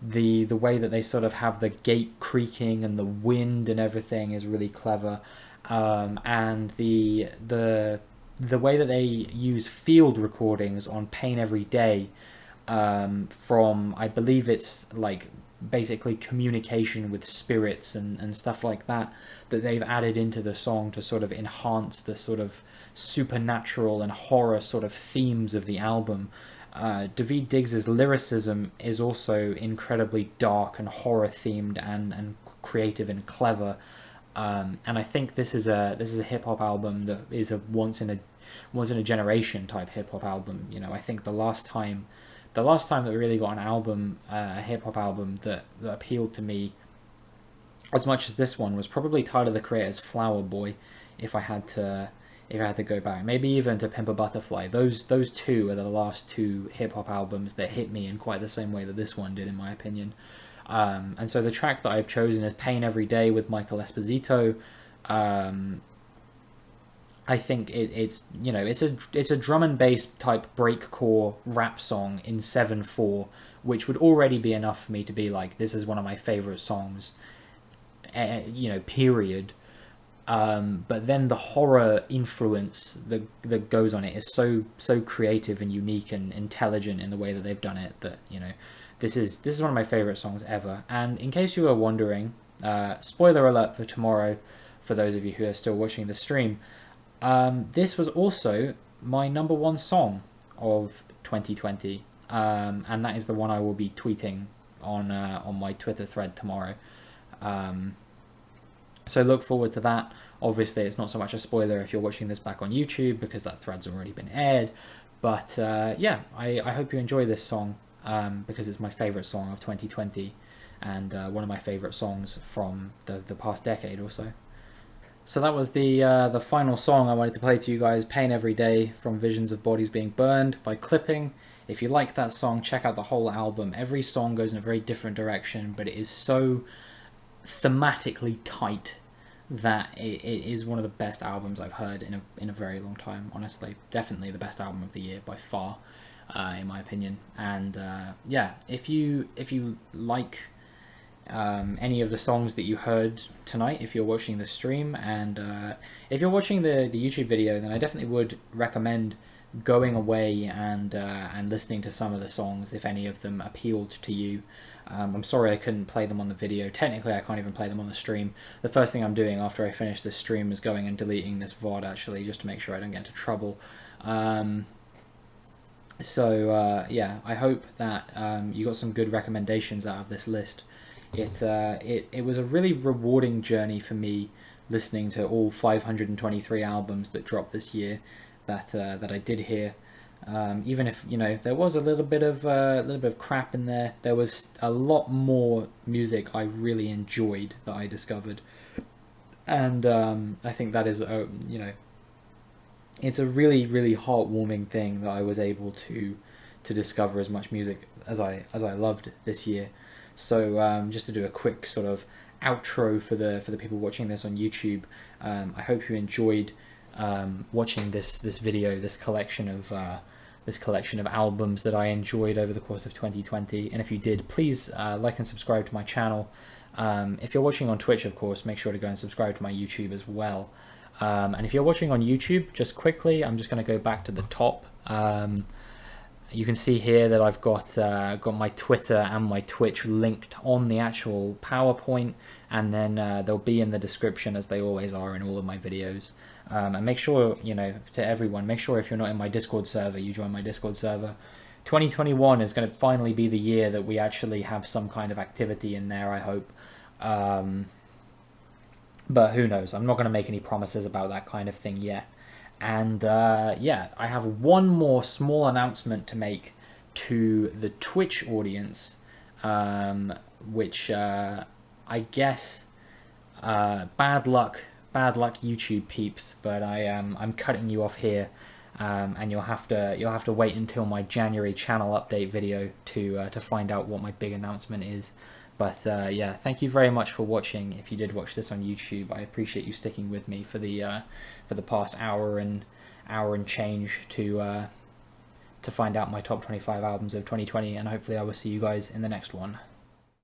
the way that they sort of have the gate creaking and the wind and everything is really clever, and the way that they use field recordings on Pain Every Day, from, I believe it's like basically communication with spirits and stuff like that they've added into the song to sort of enhance the sort of supernatural and horror sort of themes of the album. Daveed Diggs' lyricism is also incredibly dark and horror themed and creative and clever, and I think this is a hip hop album that is a once in a generation type hip hop album. You know, I think the last time the last time that we really got an album, a hip hop album that appealed to me as much as this one was probably Tyler the Creator's Flower Boy. If I had to go back, maybe even to Pimp a Butterfly. Those two are the last two hip hop albums that hit me in quite the same way that this one did, in my opinion. And so the track that I've chosen is "Pain Every Day" with Michael Esposito. I think it's a drum and bass type breakcore rap song in 7/4, which would already be enough for me to be like, this is one of my favorite songs, period. But then the horror influence that goes on it is so creative and unique and intelligent in the way that they've done it, that this is one of my favorite songs ever. And in case you were wondering, spoiler alert for tomorrow, for those of you who are still watching the stream, this was also my number one song of 2020, and that is the one I will be tweeting on my Twitter thread tomorrow. So look forward to that. Obviously, it's not so much a spoiler if you're watching this back on YouTube, because that thread's already been aired. But yeah, I hope you enjoy this song, because it's my favourite song of 2020, and one of my favourite songs from the past decade or so. So that was the final song I wanted to play to you guys, "Pain Every Day" from Visions of Bodies Being Burned by Clipping. If you like that song, check out the whole album. Every song goes in a very different direction, but it is so thematically tight that it is one of the best albums I've heard in a very long time, honestly. Definitely the best album of the year by far, in my opinion. And yeah, if you like any of the songs that you heard tonight, if you're watching the stream, and if you're watching the YouTube video, then I definitely would recommend going away and listening to some of the songs if any of them appealed to you. I'm sorry I couldn't play them on the video. Technically, I can't even play them on the stream. The first thing I'm doing after I finish this stream is going and deleting this VOD, actually, just to make sure I don't get into trouble. So yeah, I hope that you got some good recommendations out of this list. It was a really rewarding journey for me, listening to all 523 albums that dropped this year that I did hear. Even if there was a little bit of crap in there, there was a lot more music I really enjoyed that I discovered, and I think that is it's a really, really heartwarming thing that I was able to discover as much music as I loved this year. So just to do a quick sort of outro for the people watching this on YouTube, I hope you enjoyed watching this video, this collection of albums that I enjoyed over the course of 2020. And if you did, please like and subscribe to my channel. If you're watching on Twitch, of course, make sure to go and subscribe to my YouTube as well. And if you're watching on YouTube, just quickly, I'm just going to go back to the top. You can see here that I've got my Twitter and my Twitch linked on the actual PowerPoint, and then they'll be in the description, as they always are in all of my videos. And make sure, to everyone, make sure if you're not in my Discord server, you join my Discord server. 2021 is going to finally be the year that we actually have some kind of activity in there, I hope. But who knows? I'm not going to make any promises about that kind of thing yet. And yeah, I have one more small announcement to make to the Twitch audience, which I guess bad luck YouTube peeps, but I'm cutting you off here, and you'll have to wait until my January channel update video to find out what my big announcement is. But yeah, thank you very much for watching. If you did watch this on YouTube, I appreciate you sticking with me for the past hour and change to find out my top 25 albums of 2020, and hopefully I will see you guys in the next one.